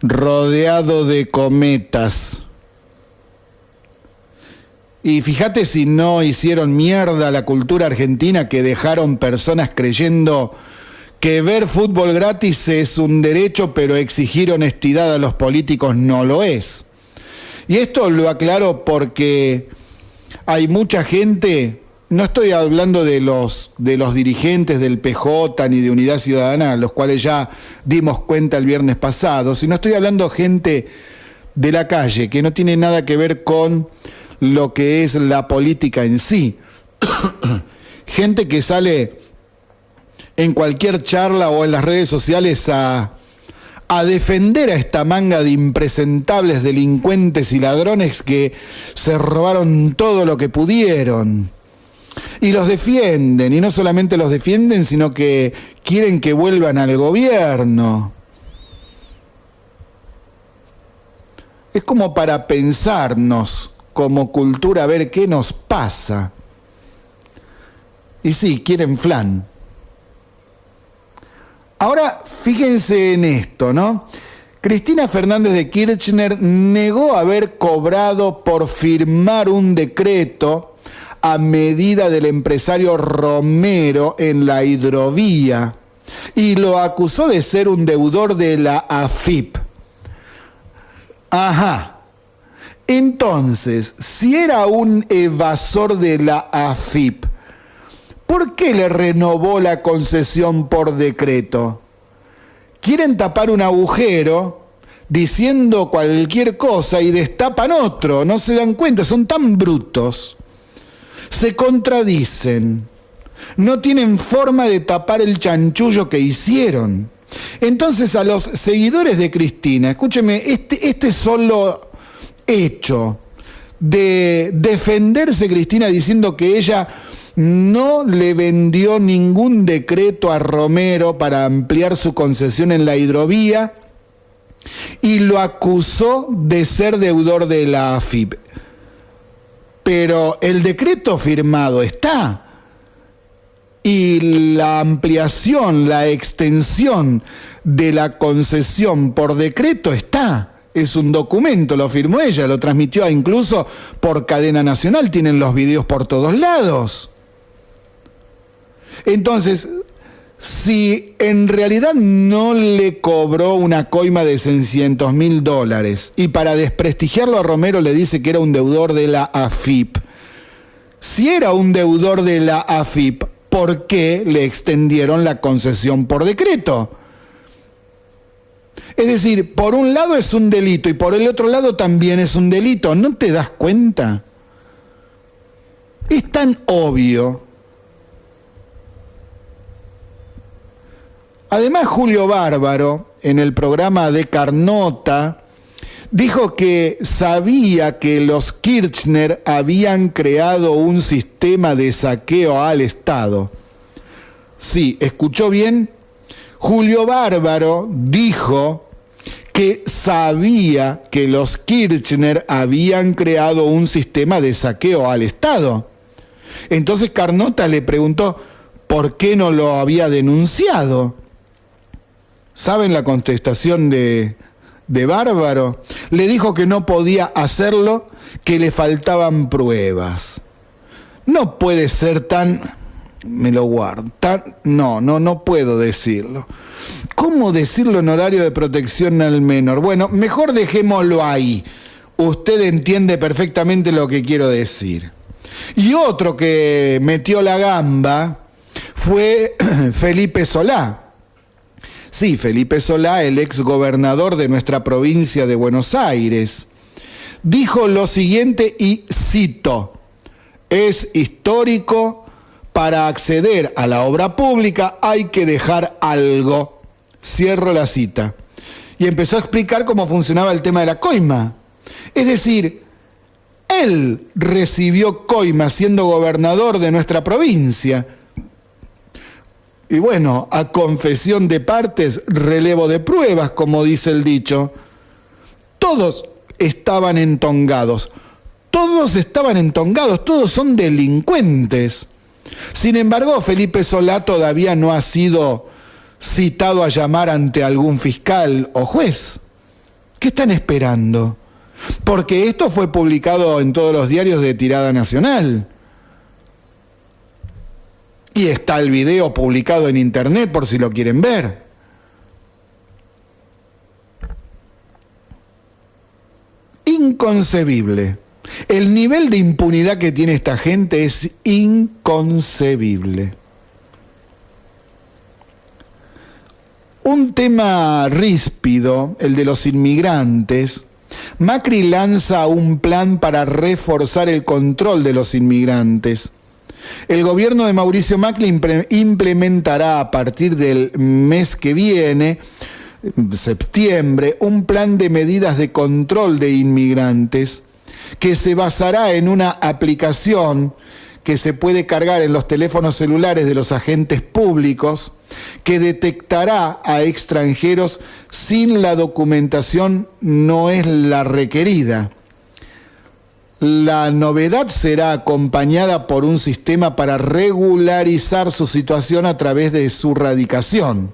rodeado de cometas. Y fíjate si no hicieron mierda la cultura argentina, que dejaron personas creyendo que ver fútbol gratis es un derecho, pero exigir honestidad a los políticos no lo es. Y esto lo aclaro porque hay mucha gente, no estoy hablando de los dirigentes del PJ ni de Unidad Ciudadana, los cuales ya dimos cuenta el viernes pasado, sino estoy hablando de gente de la calle, que no tiene nada que ver con lo que es la política en sí. Gente que sale en cualquier charla o en las redes sociales a defender a esta manga de impresentables delincuentes y ladrones que se robaron todo lo que pudieron. Y los defienden, y no solamente los defienden, sino que quieren que vuelvan al gobierno. Es como para pensarnos como cultura, a ver qué nos pasa. Y sí, quieren flan. Ahora, fíjense en esto, ¿no? Cristina Fernández de Kirchner negó haber cobrado por firmar un decreto a medida del empresario Romero en la hidrovía y lo acusó de ser un deudor de la AFIP. Ajá. Entonces, si era un evasor de la AFIP, ¿por qué le renovó la concesión por decreto? Quieren tapar un agujero diciendo cualquier cosa y destapan otro, no se dan cuenta, son tan brutos. Se contradicen, no tienen forma de tapar el chanchullo que hicieron. Entonces, a los seguidores de Cristina, escúcheme, este solo hecho de defenderse Cristina diciendo que ella no le vendió ningún decreto a Romero para ampliar su concesión en la hidrovía y lo acusó de ser deudor de la AFIP. Pero el decreto firmado está. Y la ampliación, la extensión de la concesión por decreto está. Es un documento, lo firmó ella, lo transmitió incluso por cadena nacional, tienen los videos por todos lados. Entonces, si en realidad no le cobró una coima de $600.000 y para desprestigiarlo a Romero le dice que era un deudor de la AFIP, si era un deudor de la AFIP, ¿por qué le extendieron la concesión por decreto? Es decir, por un lado es un delito y por el otro lado también es un delito. ¿No te das cuenta? Es tan obvio. Además, Julio Bárbaro, en el programa de Carnota, dijo que sabía que los Kirchner habían creado un sistema de saqueo al Estado. Sí, ¿escuchó bien? Julio Bárbaro dijo que sabía que los Kirchner habían creado un sistema de saqueo al Estado. Entonces Carnota le preguntó por qué no lo había denunciado. ¿Saben la contestación de Bárbaro? Le dijo que no podía hacerlo, que le faltaban pruebas. No puede ser tan... Me lo guardo. No puedo decirlo. ¿Cómo decirlo en horario de protección al menor? Bueno, mejor dejémoslo ahí. Usted entiende perfectamente lo que quiero decir. Y otro que metió la gamba fue Felipe Solá. Sí, Felipe Solá, el ex gobernador de nuestra provincia de Buenos Aires, dijo lo siguiente y cito: es histórico, para acceder a la obra pública hay que dejar algo. Cierro la cita. Y empezó a explicar cómo funcionaba el tema de la coima. Es decir, él recibió coima siendo gobernador de nuestra provincia. Y bueno, a confesión de partes, relevo de pruebas, como dice el dicho. Todos estaban entongados. Todos son delincuentes. Sin embargo, Felipe Solá todavía no ha sido citado a llamar ante algún fiscal o juez. ¿Qué están esperando? Porque esto fue publicado en todos los diarios de tirada nacional. Y está el video publicado en internet por si lo quieren ver. Inconcebible. El nivel de impunidad que tiene esta gente es inconcebible. Un tema ríspido, el de los inmigrantes. Macri lanza un plan para reforzar el control de los inmigrantes. El gobierno de Mauricio Macri implementará a partir del mes que viene, septiembre, un plan de medidas de control de inmigrantes que se basará en una aplicación que se puede cargar en los teléfonos celulares de los agentes públicos, que detectará a extranjeros sin la documentación no es la requerida. La novedad será acompañada por un sistema para regularizar su situación a través de su radicación.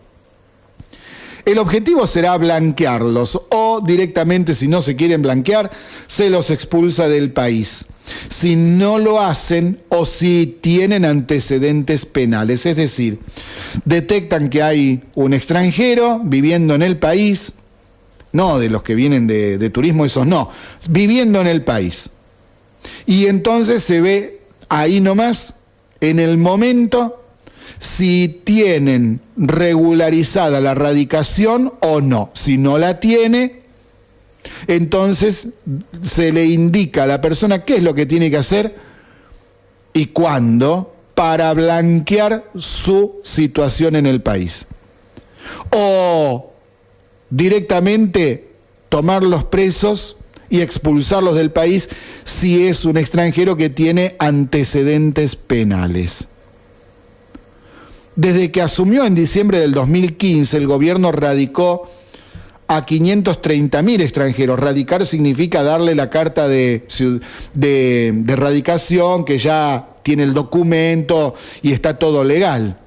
El objetivo será blanquearlos o directamente, si no se quieren blanquear, se los expulsa del país. Si no lo hacen o si tienen antecedentes penales, es decir, detectan que hay un extranjero viviendo en el país, no de los que vienen de turismo, esos no, viviendo en el país. Y entonces se ve ahí nomás, en el momento, si tienen regularizada la radicación o no. Si no la tiene, entonces se le indica a la persona qué es lo que tiene que hacer y cuándo para blanquear su situación en el país. O directamente tomarlos presos, y expulsarlos del país si es un extranjero que tiene antecedentes penales. Desde que asumió en diciembre del 2015, el gobierno radicó a 530.000 extranjeros. Radicar significa darle la carta de radicación, que ya tiene el documento y está todo legal.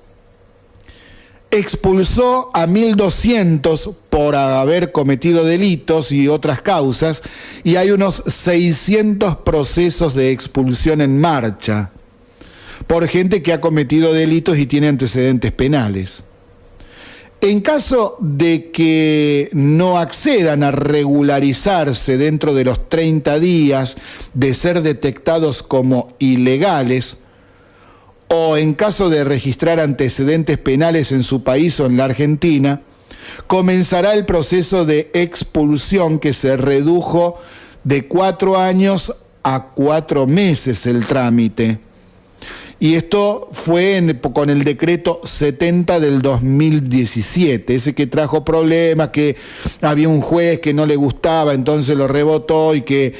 Expulsó a 1.200 por haber cometido delitos y otras causas, y hay unos 600 procesos de expulsión en marcha por gente que ha cometido delitos y tiene antecedentes penales. En caso de que no accedan a regularizarse dentro de los 30 días de ser detectados como ilegales, o en caso de registrar antecedentes penales en su país o en la Argentina, comenzará el proceso de expulsión, que se redujo de 4 años a 4 meses el trámite. Y esto fue con el decreto 70 del 2017, ese que trajo problemas, que había un juez que no le gustaba, entonces lo rebotó y que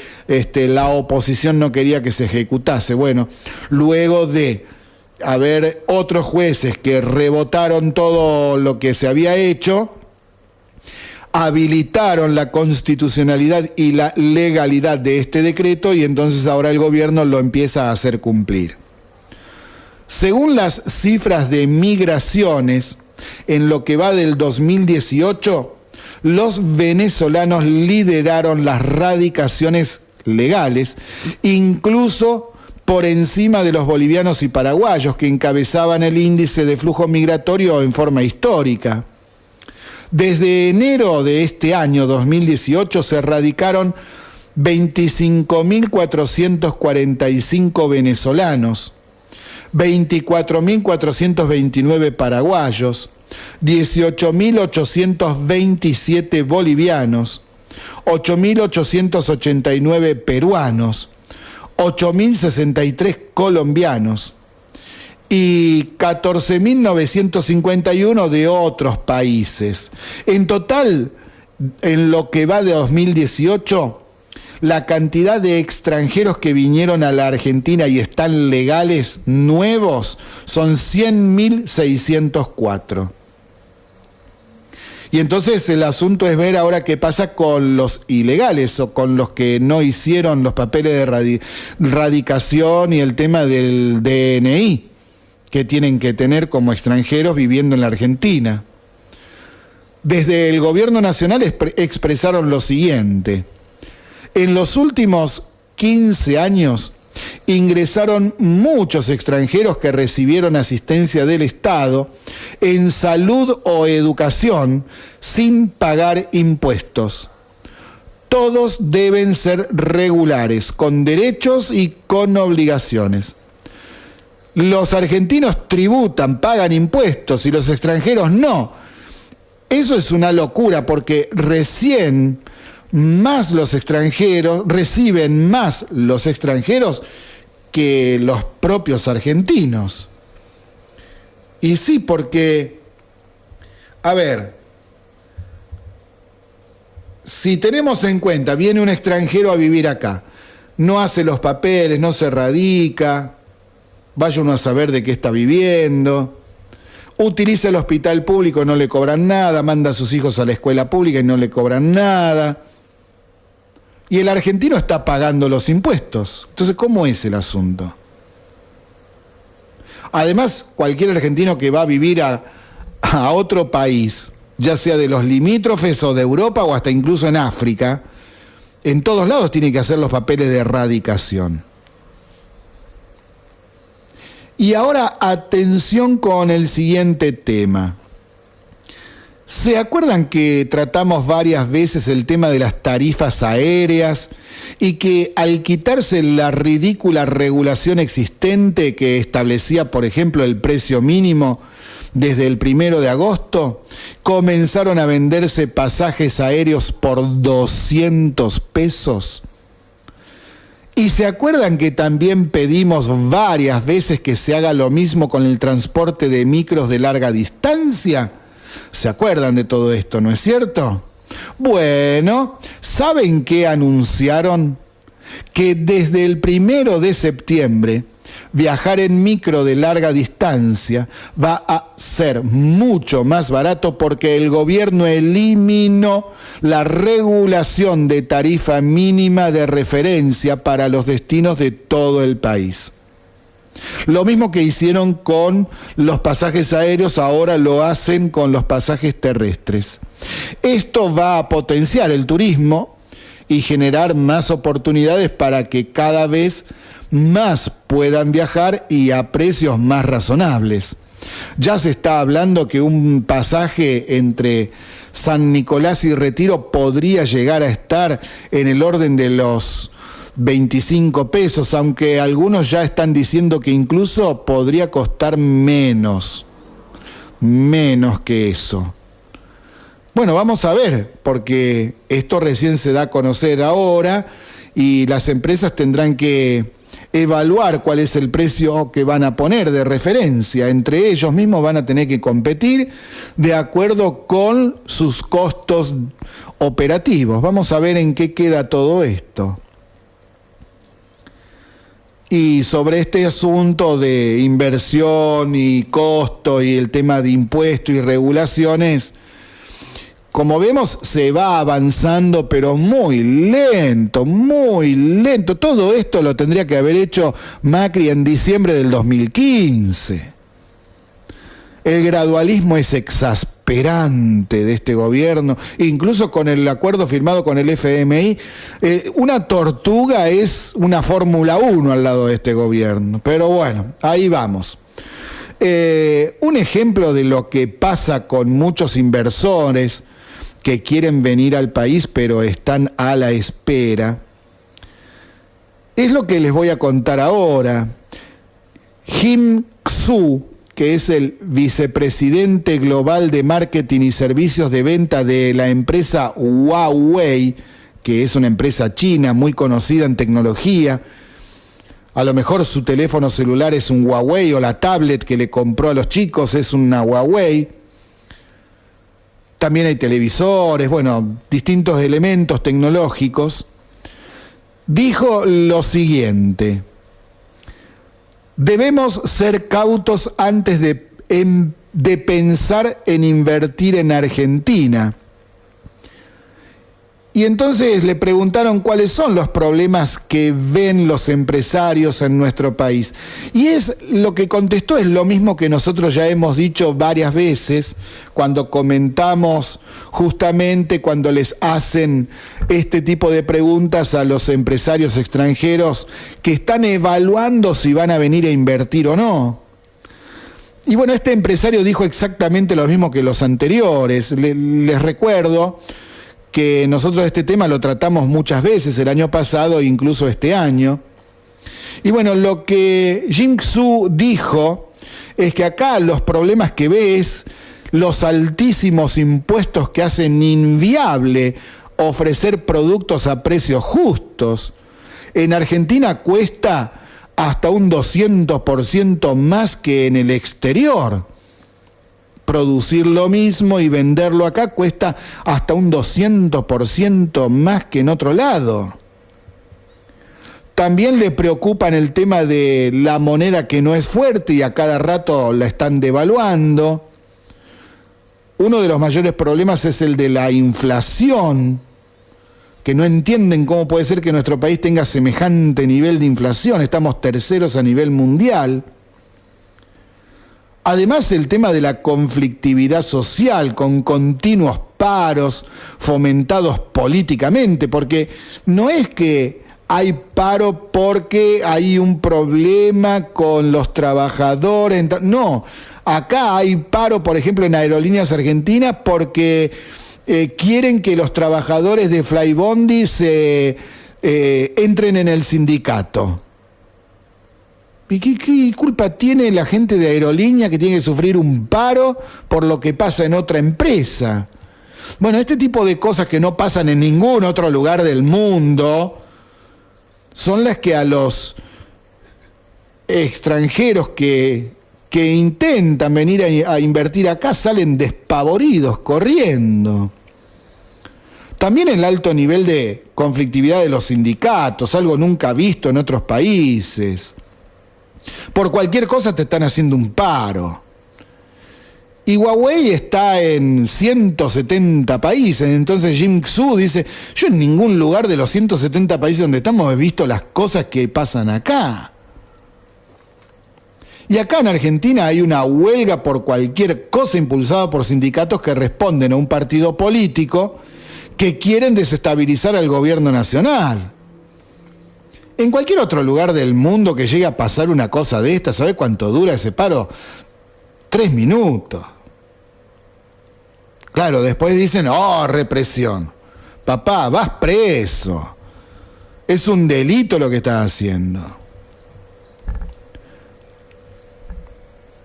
la oposición no quería que se ejecutase. Bueno, luego de haber otros jueces que rebotaron todo lo que se había hecho, habilitaron la constitucionalidad y la legalidad de este decreto, y entonces ahora el gobierno lo empieza a hacer cumplir. Según las cifras de migraciones, en lo que va del 2018, los venezolanos lideraron las radicaciones legales, incluso por encima de los bolivianos y paraguayos, que encabezaban el índice de flujo migratorio en forma histórica. Desde enero de este año 2018 se radicaron 25.445 venezolanos, 24.429 paraguayos, 18.827 bolivianos, 8.889 peruanos, 8.063 colombianos y 14.951 de otros países. En total, en lo que va de 2018, la cantidad de extranjeros que vinieron a la Argentina y están legales nuevos son 100.604. Y entonces el asunto es ver ahora qué pasa con los ilegales o con los que no hicieron los papeles de radicación y el tema del DNI que tienen que tener como extranjeros viviendo en la Argentina. Desde el gobierno nacional expresaron lo siguiente: en los últimos 15 años ingresaron muchos extranjeros que recibieron asistencia del Estado en salud o educación sin pagar impuestos. Todos deben ser regulares, con derechos y con obligaciones. Los argentinos tributan, pagan impuestos y los extranjeros no. Eso es una locura, porque reciben más los extranjeros que los propios argentinos. Y sí, porque, a ver, si tenemos en cuenta, viene un extranjero a vivir acá, no hace los papeles, no se radica, vaya uno a saber de qué está viviendo, utiliza el hospital público, no le cobran nada, manda a sus hijos a la escuela pública y no le cobran nada. Y el argentino está pagando los impuestos. Entonces, ¿cómo es el asunto? Además, cualquier argentino que va a vivir a otro país, ya sea de los limítrofes o de Europa o hasta incluso en África, en todos lados tiene que hacer los papeles de radicación. Y ahora, atención con el siguiente tema. ¿Se acuerdan que tratamos varias veces el tema de las tarifas aéreas y que al quitarse la ridícula regulación existente que establecía, por ejemplo, el precio mínimo desde el 1 de agosto, comenzaron a venderse pasajes aéreos por 200 pesos? ¿Y se acuerdan que también pedimos varias veces que se haga lo mismo con el transporte de micros de larga distancia? ¿Se acuerdan de todo esto, no es cierto? Bueno, ¿saben qué anunciaron? Que desde el 1 de septiembre viajar en micro de larga distancia va a ser mucho más barato porque el gobierno eliminó la regulación de tarifa mínima de referencia para los destinos de todo el país. Lo mismo que hicieron con los pasajes aéreos, ahora lo hacen con los pasajes terrestres. Esto va a potenciar el turismo y generar más oportunidades para que cada vez más puedan viajar y a precios más razonables. Ya se está hablando que un pasaje entre San Nicolás y Retiro podría llegar a estar en el orden de los 25 pesos, aunque algunos ya están diciendo que incluso podría costar menos que eso. Bueno, vamos a ver, porque esto recién se da a conocer ahora y las empresas tendrán que evaluar cuál es el precio que van a poner de referencia. Entre ellos mismos van a tener que competir de acuerdo con sus costos operativos. Vamos a ver en qué queda todo esto. Y sobre este asunto de inversión y costo y el tema de impuestos y regulaciones, como vemos, se va avanzando, pero muy lento, muy lento. Todo esto lo tendría que haber hecho Macri en diciembre del 2015. El gradualismo es exasperante de este gobierno, incluso con el acuerdo firmado con el FMI. Una tortuga es una Fórmula 1 al lado de este gobierno, pero bueno, ahí vamos. Un ejemplo de lo que pasa con muchos inversores que quieren venir al país pero están a la espera, es lo que les voy a contar ahora. Jim Xu, que es el vicepresidente global de marketing y servicios de venta de la empresa Huawei, que es una empresa china muy conocida en tecnología. A lo mejor su teléfono celular es un Huawei o la tablet que le compró a los chicos es una Huawei. También hay televisores, bueno, distintos elementos tecnológicos. Dijo lo siguiente: debemos ser cautos antes de pensar en invertir en Argentina. Y entonces le preguntaron cuáles son los problemas que ven los empresarios en nuestro país. Y lo que contestó es lo mismo que nosotros ya hemos dicho varias veces cuando comentamos justamente cuando les hacen este tipo de preguntas a los empresarios extranjeros que están evaluando si van a venir a invertir o no. Y bueno, este empresario dijo exactamente lo mismo que los anteriores. Les recuerdo que nosotros este tema lo tratamos muchas veces el año pasado e incluso este año. Y bueno, lo que Jim Xu dijo es que acá los problemas que ve es los altísimos impuestos que hacen inviable ofrecer productos a precios justos. En Argentina cuesta hasta un 200% más que en el exterior. Producir lo mismo y venderlo acá cuesta hasta un 200% más que en otro lado. También le preocupan el tema de la moneda que no es fuerte y a cada rato la están devaluando. Uno de los mayores problemas es el de la inflación, que no entienden cómo puede ser que nuestro país tenga semejante nivel de inflación. Estamos terceros a nivel mundial. Además, el tema de la conflictividad social con continuos paros fomentados políticamente, porque no es que hay paro porque hay un problema con los trabajadores, no, acá hay paro, por ejemplo, en Aerolíneas Argentinas porque quieren que los trabajadores de Flybondi entren en el sindicato. ¿Y qué culpa tiene la gente de aerolínea que tiene que sufrir un paro por lo que pasa en otra empresa? Bueno, este tipo de cosas que no pasan en ningún otro lugar del mundo son las que a los extranjeros que intentan venir a invertir acá salen despavoridos, corriendo. También el alto nivel de conflictividad de los sindicatos, algo nunca visto en otros países. Por cualquier cosa te están haciendo un paro. Y Huawei está en 170 países, entonces Jim Xu dice, yo en ningún lugar de los 170 países donde estamos he visto las cosas que pasan acá. Y acá en Argentina hay una huelga por cualquier cosa impulsada por sindicatos que responden a un partido político que quieren desestabilizar al gobierno nacional. En cualquier otro lugar del mundo que llegue a pasar una cosa de esta, ¿sabe cuánto dura ese paro? 3 minutos. Claro, después dicen, oh, represión. Papá, vas preso. Es un delito lo que estás haciendo.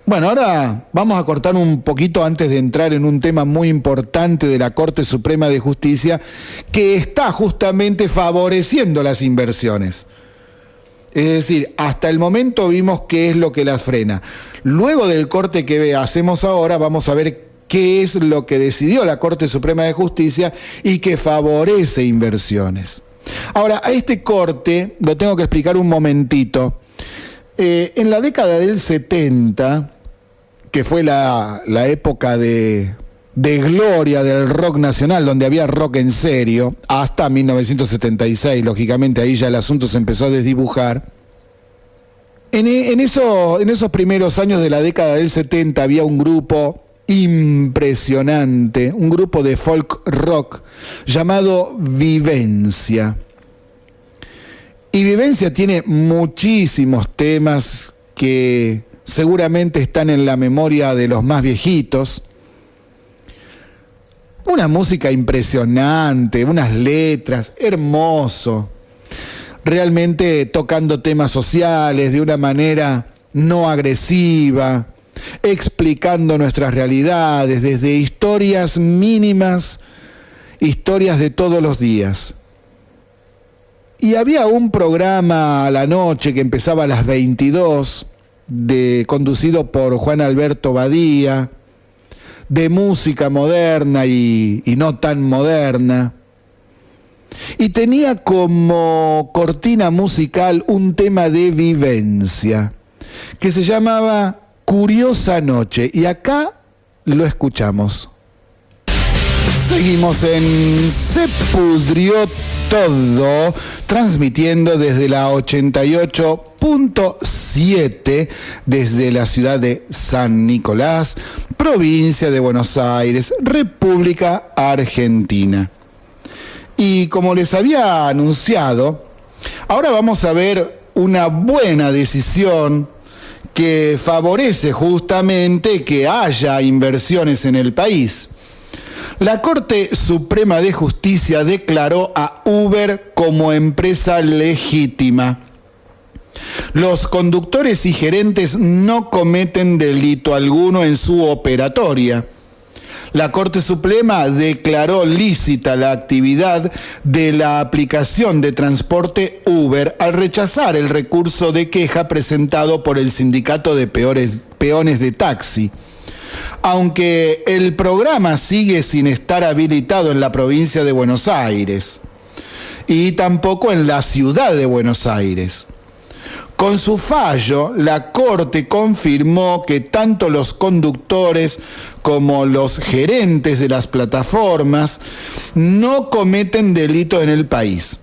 Bueno, ahora vamos a cortar un poquito antes de entrar en un tema muy importante de la Corte Suprema de Justicia que está justamente favoreciendo las inversiones. Es decir, hasta el momento vimos qué es lo que las frena. Luego del corte que hacemos ahora, vamos a ver qué es lo que decidió la Corte Suprema de Justicia y que favorece inversiones. Ahora, a este corte lo tengo que explicar un momentito. En la década del 70, que fue la época de gloria del rock nacional, donde había rock en serio, hasta 1976, lógicamente ahí ya el asunto se empezó a desdibujar. En esos primeros años de la década del 70 había un grupo impresionante, un grupo de folk rock llamado Vivencia. Y Vivencia tiene muchísimos temas que seguramente están en la memoria de los más viejitos. Una música impresionante, unas letras, hermoso. Realmente tocando temas sociales de una manera no agresiva, explicando nuestras realidades desde historias mínimas, historias de todos los días. Y había un programa a la noche que empezaba a las 22, conducido por Juan Alberto Badía, de música moderna y no tan moderna. Y tenía como cortina musical un tema de Vivencia, que se llamaba Curiosa Noche. Y acá lo escuchamos. Seguimos en Se Pudrió Todo, transmitiendo desde la 88.7 desde la ciudad de San Nicolás, provincia de Buenos Aires, República Argentina. Y como les había anunciado, ahora vamos a ver una buena decisión que favorece justamente que haya inversiones en el país. La Corte Suprema de Justicia declaró a Uber como empresa legítima. Los conductores y gerentes no cometen delito alguno en su operatoria. La Corte Suprema declaró lícita la actividad de la aplicación de transporte Uber al rechazar el recurso de queja presentado por el sindicato de peones de taxi. Aunque el programa sigue sin estar habilitado en la provincia de Buenos Aires y tampoco en la ciudad de Buenos Aires. Con su fallo, la Corte confirmó que tanto los conductores como los gerentes de las plataformas no cometen delito en el país.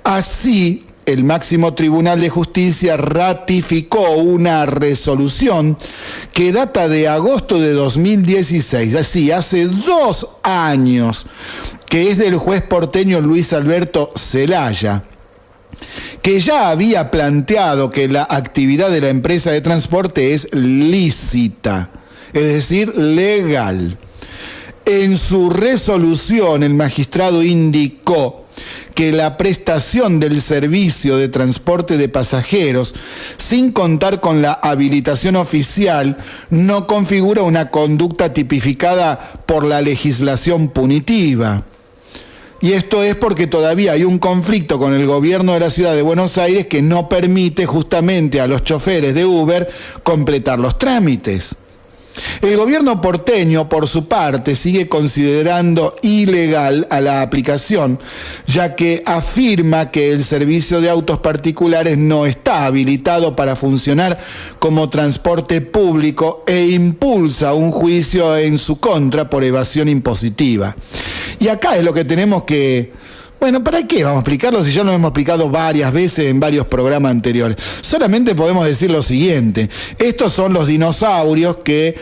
Así, el máximo Tribunal de Justicia ratificó una resolución que data de agosto de 2016, así hace 2 años, que es del juez porteño Luis Alberto Zelaya, que ya había planteado que la actividad de la empresa de transporte es lícita, es decir, legal. En su resolución, el magistrado indicó que la prestación del servicio de transporte de pasajeros, sin contar con la habilitación oficial, no configura una conducta tipificada por la legislación punitiva. Y esto es porque todavía hay un conflicto con el gobierno de la ciudad de Buenos Aires que no permite justamente a los choferes de Uber completar los trámites. El gobierno porteño, por su parte, sigue considerando ilegal a la aplicación, ya que afirma que el servicio de autos particulares no está habilitado para funcionar como transporte público e impulsa un juicio en su contra por evasión impositiva. Y acá es lo que tenemos que... Bueno, ¿para qué vamos a explicarlo si ya lo hemos explicado varias veces en varios programas anteriores? Solamente podemos decir lo siguiente: estos son los dinosaurios que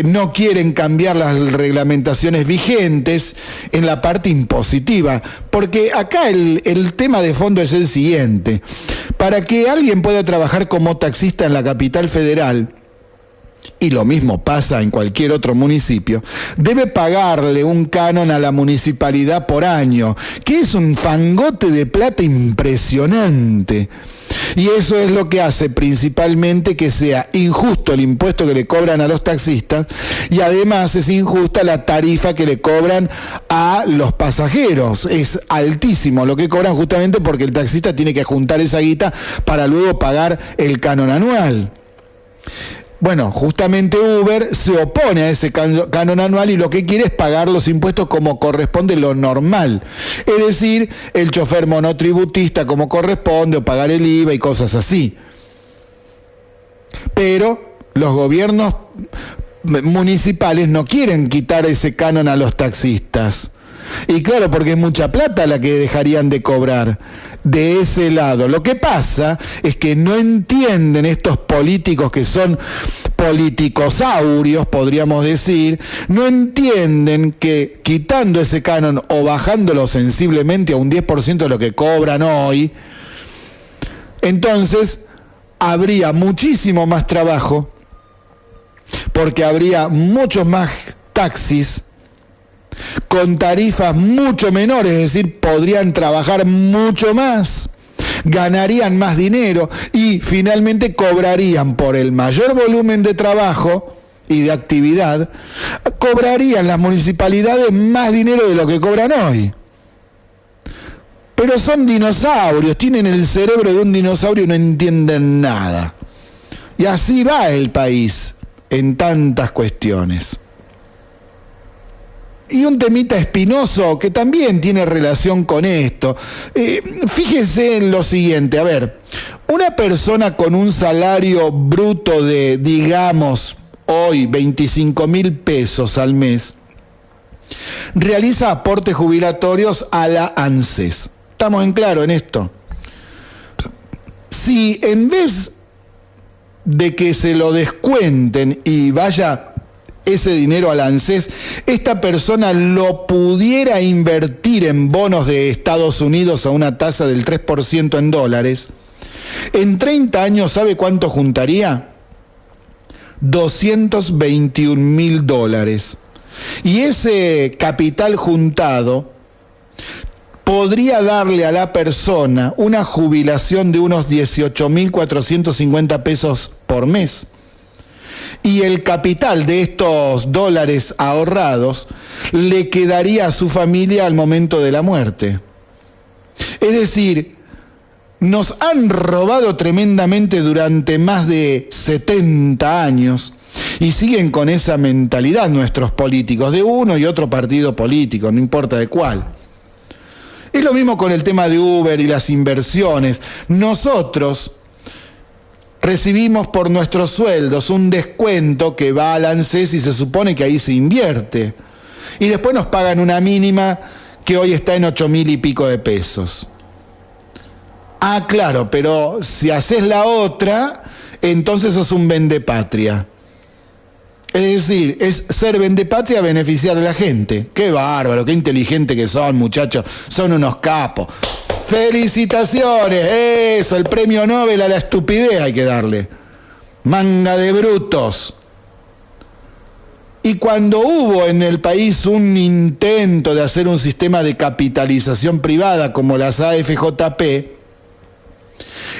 no quieren cambiar las reglamentaciones vigentes en la parte impositiva, porque acá el tema de fondo es el siguiente: para que alguien pueda trabajar como taxista en la capital federal, y lo mismo pasa en cualquier otro municipio, debe pagarle un canon a la municipalidad por año, que es un fangote de plata impresionante. Y eso es lo que hace principalmente que sea injusto el impuesto que le cobran a los taxistas, y además es injusta la tarifa que le cobran a los pasajeros. Es altísimo lo que cobran, justamente porque el taxista tiene que juntar esa guita para luego pagar el canon anual. Bueno, justamente Uber se opone a ese canon anual y lo que quiere es pagar los impuestos como corresponde, lo normal. Es decir, el chofer monotributista como corresponde, o pagar el IVA y cosas así. Pero los gobiernos municipales no quieren quitar ese canon a los taxistas. Y claro, porque es mucha plata la que dejarían de cobrar de ese lado. Lo que pasa es que no entienden estos políticos que son politicosaurios, podríamos decir, no entienden que quitando ese canon o bajándolo sensiblemente a un 10% de lo que cobran hoy, entonces habría muchísimo más trabajo, porque habría muchos más taxis con tarifas mucho menores, es decir, podrían trabajar mucho más, ganarían más dinero y finalmente cobrarían por el mayor volumen de trabajo y de actividad, cobrarían las municipalidades más dinero de lo que cobran hoy. Pero son dinosaurios, tienen el cerebro de un dinosaurio y no entienden nada. Y así va el país en tantas cuestiones. Y un temita espinoso que también tiene relación con esto. Fíjense en lo siguiente, a ver, una persona con un salario bruto de, digamos, hoy 25.000 pesos al mes, realiza aportes jubilatorios a la ANSES. ¿Estamos en claro en esto? Si en vez de que se lo descuenten y vaya ese dinero al ANSES, esta persona lo pudiera invertir en bonos de Estados Unidos a una tasa del 3% en dólares, en 30 años, ¿sabe cuánto juntaría? $221.000. Y ese capital juntado podría darle a la persona una jubilación de unos 18.450 pesos por mes. Y el capital de estos dólares ahorrados le quedaría a su familia al momento de la muerte. Es decir, nos han robado tremendamente durante más de 70 años y siguen con esa mentalidad nuestros políticos, de uno y otro partido político, no importa de cuál. Es lo mismo con el tema de Uber y las inversiones. Nosotros recibimos por nuestros sueldos un descuento que va al ANSES y se supone que ahí se invierte. Y después nos pagan una mínima que hoy está en 8.000 y pico de pesos. Ah, claro, pero si haces la otra, entonces sos un vendepatria. Es decir, es ser vendepatria, beneficiar a la gente. Qué bárbaro, qué inteligente que son, muchachos. Son unos capos. ¡Felicitaciones! Eso, el premio Nobel a la estupidez hay que darle. Manga de brutos. Y cuando hubo en el país un intento de hacer un sistema de capitalización privada como las AFJP,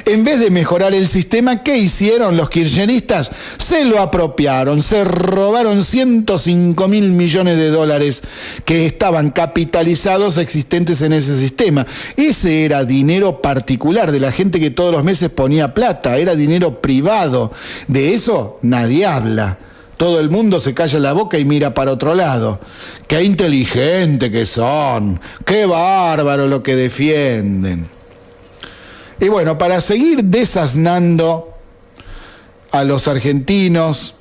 en vez de mejorar el sistema, ¿qué hicieron los kirchneristas? Se lo apropiaron, se robaron 105.000 millones de dólares que estaban capitalizados existentes en ese sistema. Ese era dinero particular de la gente que todos los meses ponía plata, era dinero privado. De eso nadie habla. todo el mundo se calla la boca y mira para otro lado. Qué inteligente que son, qué bárbaro lo que defienden. Y bueno, para seguir desaznando a los argentinos,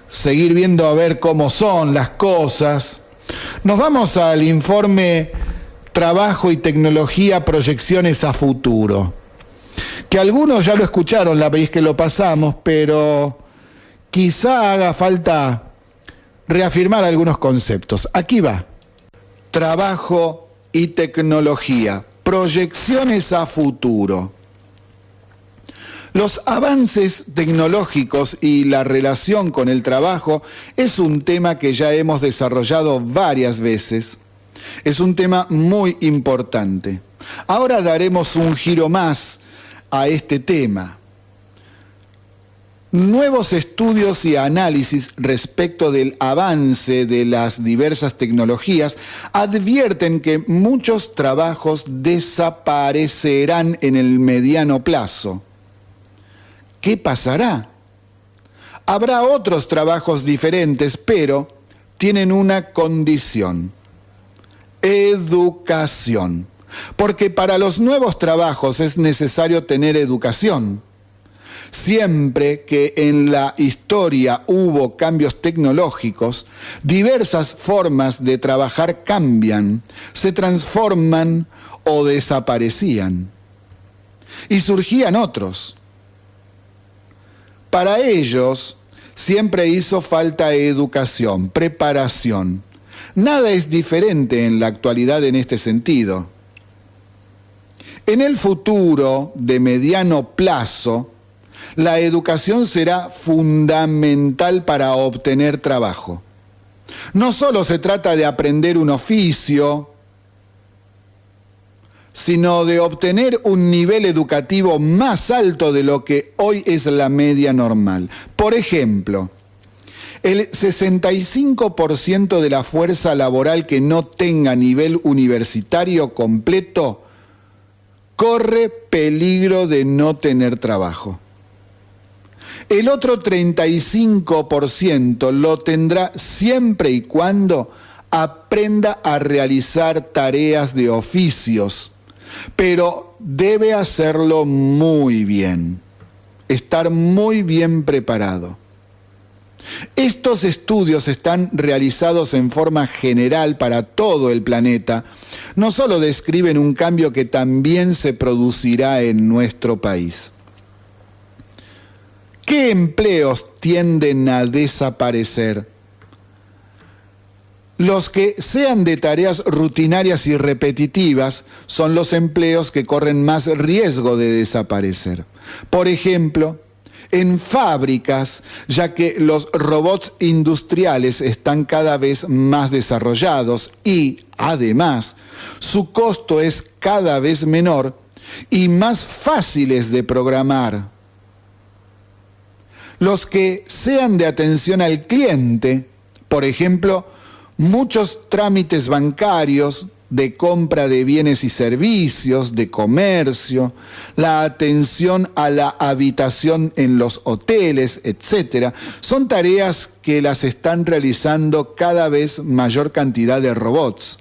seguir viendo a ver cómo son las cosas, nos vamos al informe Trabajo y Tecnología, Proyecciones a Futuro, que algunos ya lo escucharon la vez que lo pasamos, pero quizá haga falta reafirmar algunos conceptos. Aquí va. Trabajo y tecnología, proyecciones a futuro. Los avances tecnológicos y la relación con el trabajo es un tema que ya hemos desarrollado varias veces. Es un tema muy importante. Ahora daremos un giro más a este tema. Nuevos estudios y análisis respecto del avance de las diversas tecnologías advierten que muchos trabajos desaparecerán en el mediano plazo. ¿Qué pasará? Habrá otros trabajos diferentes, pero tienen una condición: educación. Porque para los nuevos trabajos es necesario tener educación. Siempre que en la historia hubo cambios tecnológicos, diversas formas de trabajar cambian, se transforman o desaparecían. Y surgían otros. Para ellos siempre hizo falta educación, preparación. Nada es diferente en la actualidad en este sentido. En el futuro de mediano plazo, la educación será fundamental para obtener trabajo. No solo se trata de aprender un oficio, sino de obtener un nivel educativo más alto de lo que hoy es la media normal. Por ejemplo, el 65% de la fuerza laboral que no tenga nivel universitario completo corre peligro de no tener trabajo. El otro 35% lo tendrá siempre y cuando aprenda a realizar tareas de oficios, pero debe hacerlo muy bien, estar muy bien preparado. Estos estudios están realizados en forma general para todo el planeta. No solo describen un cambio que también se producirá en nuestro país. ¿Qué empleos tienden a desaparecer? Los que sean de tareas rutinarias y repetitivas son los empleos que corren más riesgo de desaparecer. Por ejemplo, en fábricas, ya que los robots industriales están cada vez más desarrollados y, además, su costo es cada vez menor y más fáciles de programar. Los que sean de atención al cliente, por ejemplo, muchos trámites bancarios, de compra de bienes y servicios, de comercio, la atención a la habitación en los hoteles, etc., son tareas que las están realizando cada vez mayor cantidad de robots.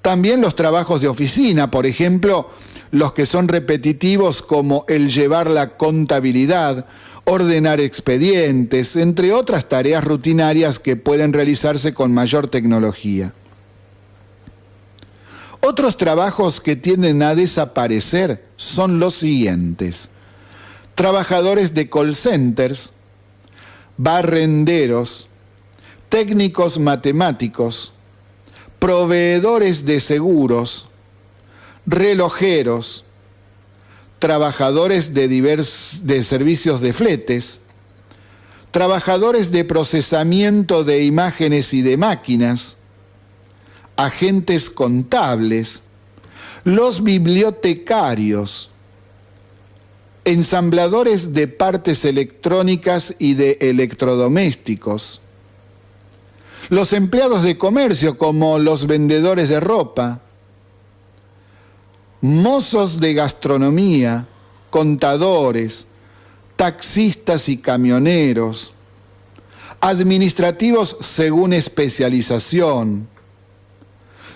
También los trabajos de oficina, por ejemplo, los que son repetitivos como el llevar la contabilidad, ordenar expedientes, entre otras tareas rutinarias que pueden realizarse con mayor tecnología. Otros trabajos que tienden a desaparecer son los siguientes: trabajadores de call centers, barrenderos, técnicos matemáticos, proveedores de seguros, relojeros, trabajadores de servicios de fletes, trabajadores de procesamiento de imágenes y de máquinas, agentes contables, los bibliotecarios, ensambladores de partes electrónicas y de electrodomésticos, los empleados de comercio como los vendedores de ropa, mozos de gastronomía, contadores, taxistas y camioneros, administrativos según especialización.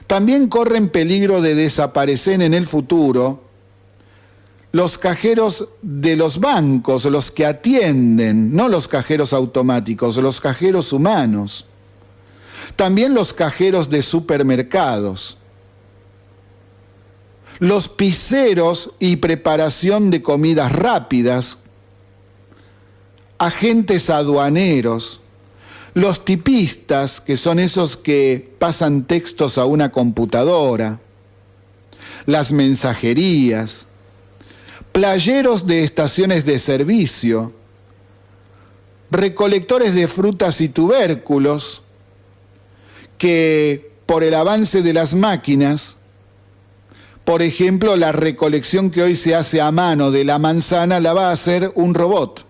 También corren peligro de desaparecer en el futuro los cajeros de los bancos, los que atienden, no los cajeros automáticos, los cajeros humanos. También los cajeros de supermercados. Los pizzeros y preparación de comidas rápidas. Agentes aduaneros. Los tipistas, que son esos que pasan textos a una computadora. Las mensajerías. Playeros de estaciones de servicio. Recolectores de frutas y tubérculos, que por el avance de las máquinas, por ejemplo, la recolección que hoy se hace a mano de la manzana la va a hacer un robot.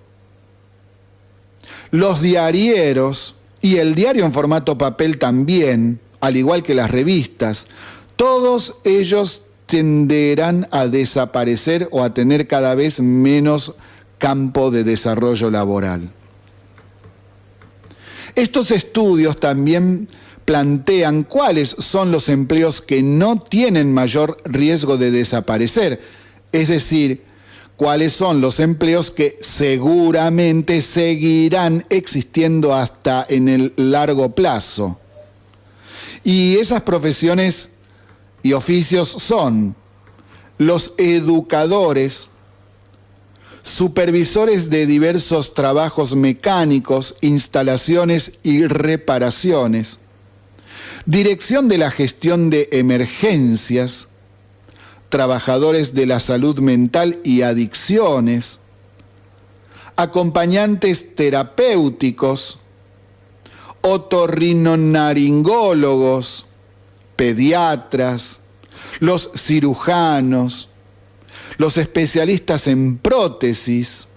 Los diarieros, y el diario en formato papel también, al igual que las revistas, todos ellos tenderán a desaparecer o a tener cada vez menos campo de desarrollo laboral. Estos estudios también plantean cuáles son los empleos que no tienen mayor riesgo de desaparecer, es decir, cuáles son los empleos que seguramente seguirán existiendo hasta en el largo plazo. Y esas profesiones y oficios son los educadores, supervisores de diversos trabajos mecánicos, instalaciones y reparaciones, dirección de la gestión de emergencias, trabajadores de la salud mental y adicciones, acompañantes terapéuticos, otorrinolaringólogos, pediatras, los cirujanos, los especialistas en prótesis.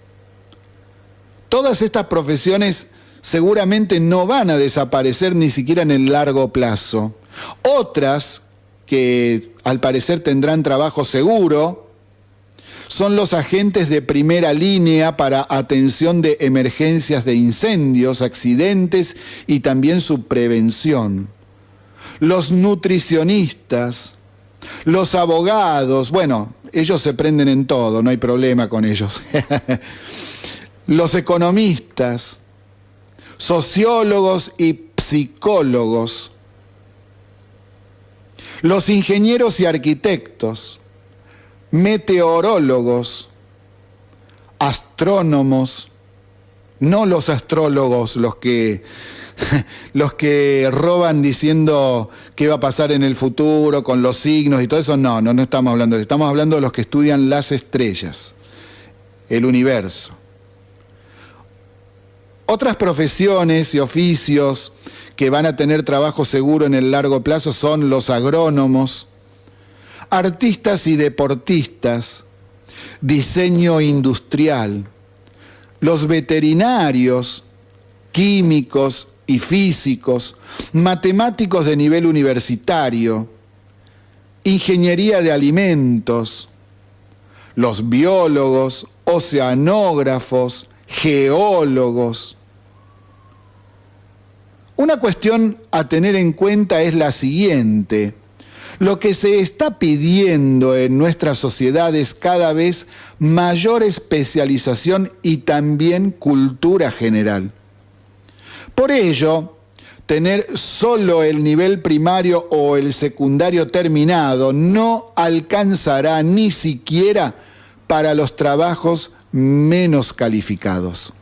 Todas estas profesiones seguramente no van a desaparecer ni siquiera en el largo plazo. Otras que al parecer tendrán trabajo seguro son los agentes de primera línea para atención de emergencias de incendios, accidentes y también su prevención. Los nutricionistas, los abogados, bueno, ellos se prenden en todo, no hay problema con ellos. Los economistas, sociólogos y psicólogos, los ingenieros y arquitectos, meteorólogos, astrónomos, no los astrólogos, los que roban diciendo qué va a pasar en el futuro con los signos y todo eso, no estamos hablando de eso. Estamos hablando de los que estudian las estrellas, el universo. Otras profesiones y oficios que van a tener trabajo seguro en el largo plazo son los agrónomos, artistas y deportistas, diseño industrial, los veterinarios, químicos y físicos, matemáticos de nivel universitario, ingeniería de alimentos, los biólogos, oceanógrafos, geólogos. Una cuestión a tener en cuenta es la siguiente. Lo que se está pidiendo en nuestra sociedad es cada vez mayor especialización y también cultura general. Por ello, tener solo el nivel primario o el secundario terminado no alcanzará ni siquiera para los trabajos menos calificados.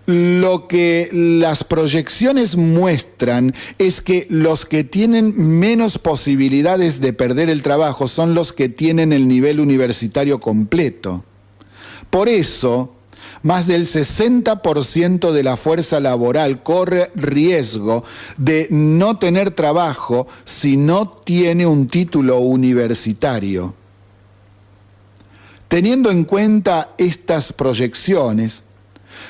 Lo que las proyecciones muestran es que los que tienen menos posibilidades de perder el trabajo son los que tienen el nivel universitario completo. Por eso, más del 60% de la fuerza laboral corre riesgo de no tener trabajo si no tiene un título universitario. Teniendo en cuenta estas proyecciones,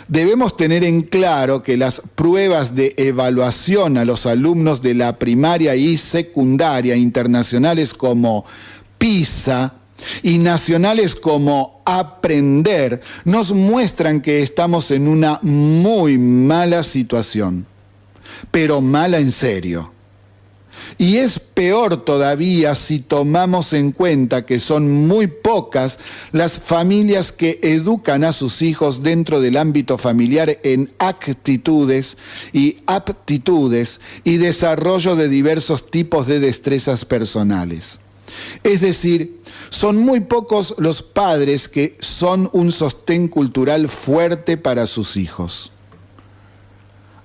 debemos tener en claro que las pruebas de evaluación a los alumnos de la primaria y secundaria internacionales como PISA y nacionales como Aprender nos muestran que estamos en una muy mala situación, pero mala en serio. Y es peor todavía si tomamos en cuenta que son muy pocas las familias que educan a sus hijos dentro del ámbito familiar en actitudes y aptitudes y desarrollo de diversos tipos de destrezas personales. Es decir, son muy pocos los padres que son un sostén cultural fuerte para sus hijos.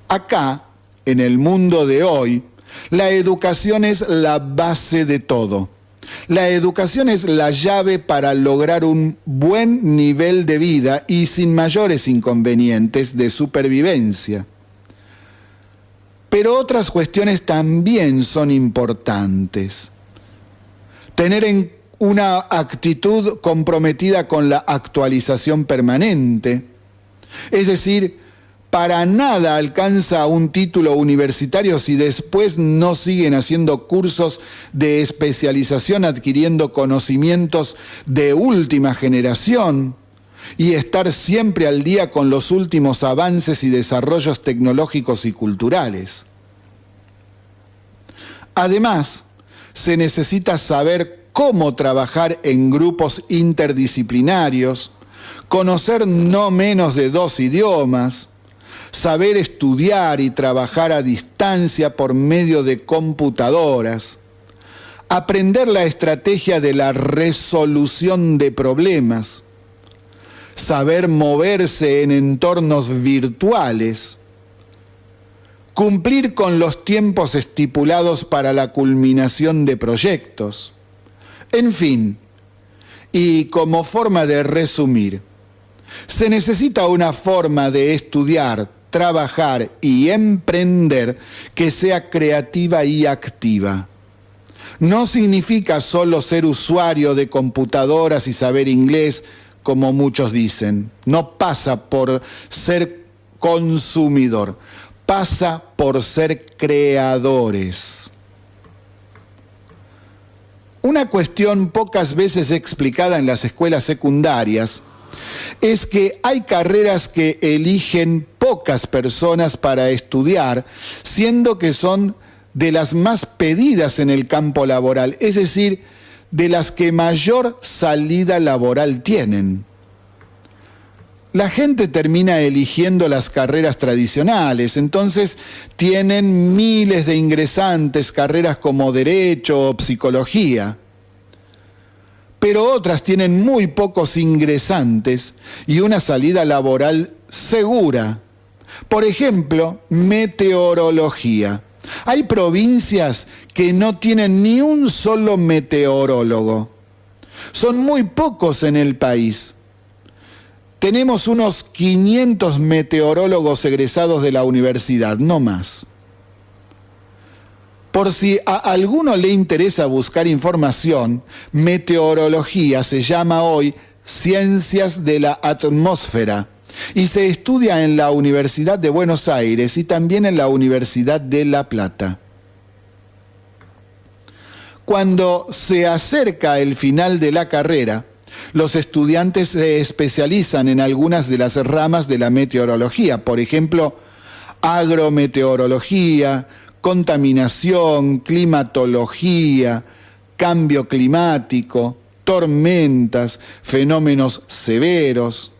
Acá, en el mundo de hoy, la educación es la base de todo. La educación es la llave para lograr un buen nivel de vida y sin mayores inconvenientes de supervivencia. Pero otras cuestiones también son importantes. Tener una actitud comprometida con la actualización permanente, es decir, para nada alcanza un título universitario si después no siguen haciendo cursos de especialización, adquiriendo conocimientos de última generación y estar siempre al día con los últimos avances y desarrollos tecnológicos y culturales. Además, se necesita saber cómo trabajar en grupos interdisciplinarios, conocer no menos de 2 idiomas, saber estudiar y trabajar a distancia por medio de computadoras, aprender la estrategia de la resolución de problemas, saber moverse en entornos virtuales, cumplir con los tiempos estipulados para la culminación de proyectos. En fin, y como forma de resumir, se necesita una forma de estudiar, trabajar y emprender que sea creativa y activa. No significa solo ser usuario de computadoras y saber inglés, como muchos dicen. No pasa por ser consumidor, pasa por ser creadores. Una cuestión pocas veces explicada en las escuelas secundarias es que hay carreras que eligen pocas personas para estudiar, siendo que son de las más pedidas en el campo laboral, es decir, de las que mayor salida laboral tienen. La gente termina eligiendo las carreras tradicionales, entonces tienen miles de ingresantes, carreras como Derecho o Psicología. Pero otras tienen muy pocos ingresantes y una salida laboral segura. Por ejemplo, meteorología. Hay provincias que no tienen ni un solo meteorólogo. Son muy pocos en el país. Tenemos unos 500 meteorólogos egresados de la universidad, no más. Por si a alguno le interesa buscar información, meteorología se llama hoy Ciencias de la Atmósfera y se estudia en la Universidad de Buenos Aires y también en la Universidad de La Plata. Cuando se acerca el final de la carrera, los estudiantes se especializan en algunas de las ramas de la meteorología, por ejemplo, agrometeorología, contaminación, climatología, cambio climático, tormentas, fenómenos severos.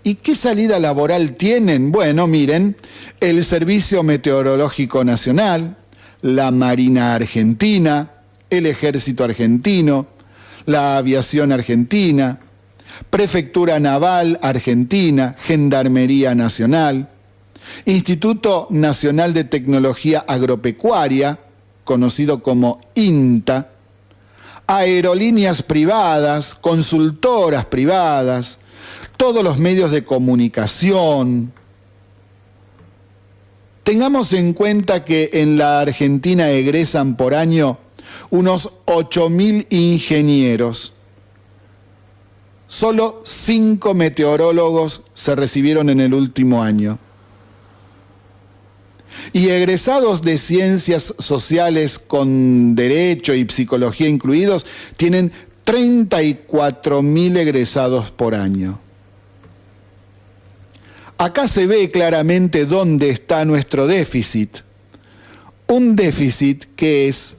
¿Y qué salida laboral tienen? Bueno, miren, el Servicio Meteorológico Nacional, la Marina Argentina, el Ejército Argentino, la Aviación Argentina, Prefectura Naval Argentina, Gendarmería Nacional, Instituto Nacional de Tecnología Agropecuaria, conocido como INTA, aerolíneas privadas, consultoras privadas, todos los medios de comunicación. Tengamos en cuenta que en la Argentina egresan por año unos 8.000 ingenieros. Solo 5 meteorólogos se recibieron en el último año. Y egresados de ciencias sociales con derecho y psicología incluidos, tienen 34.000 egresados por año. Acá se ve claramente dónde está nuestro déficit. Un déficit que es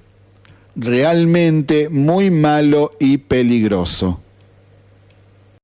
realmente muy malo y peligroso.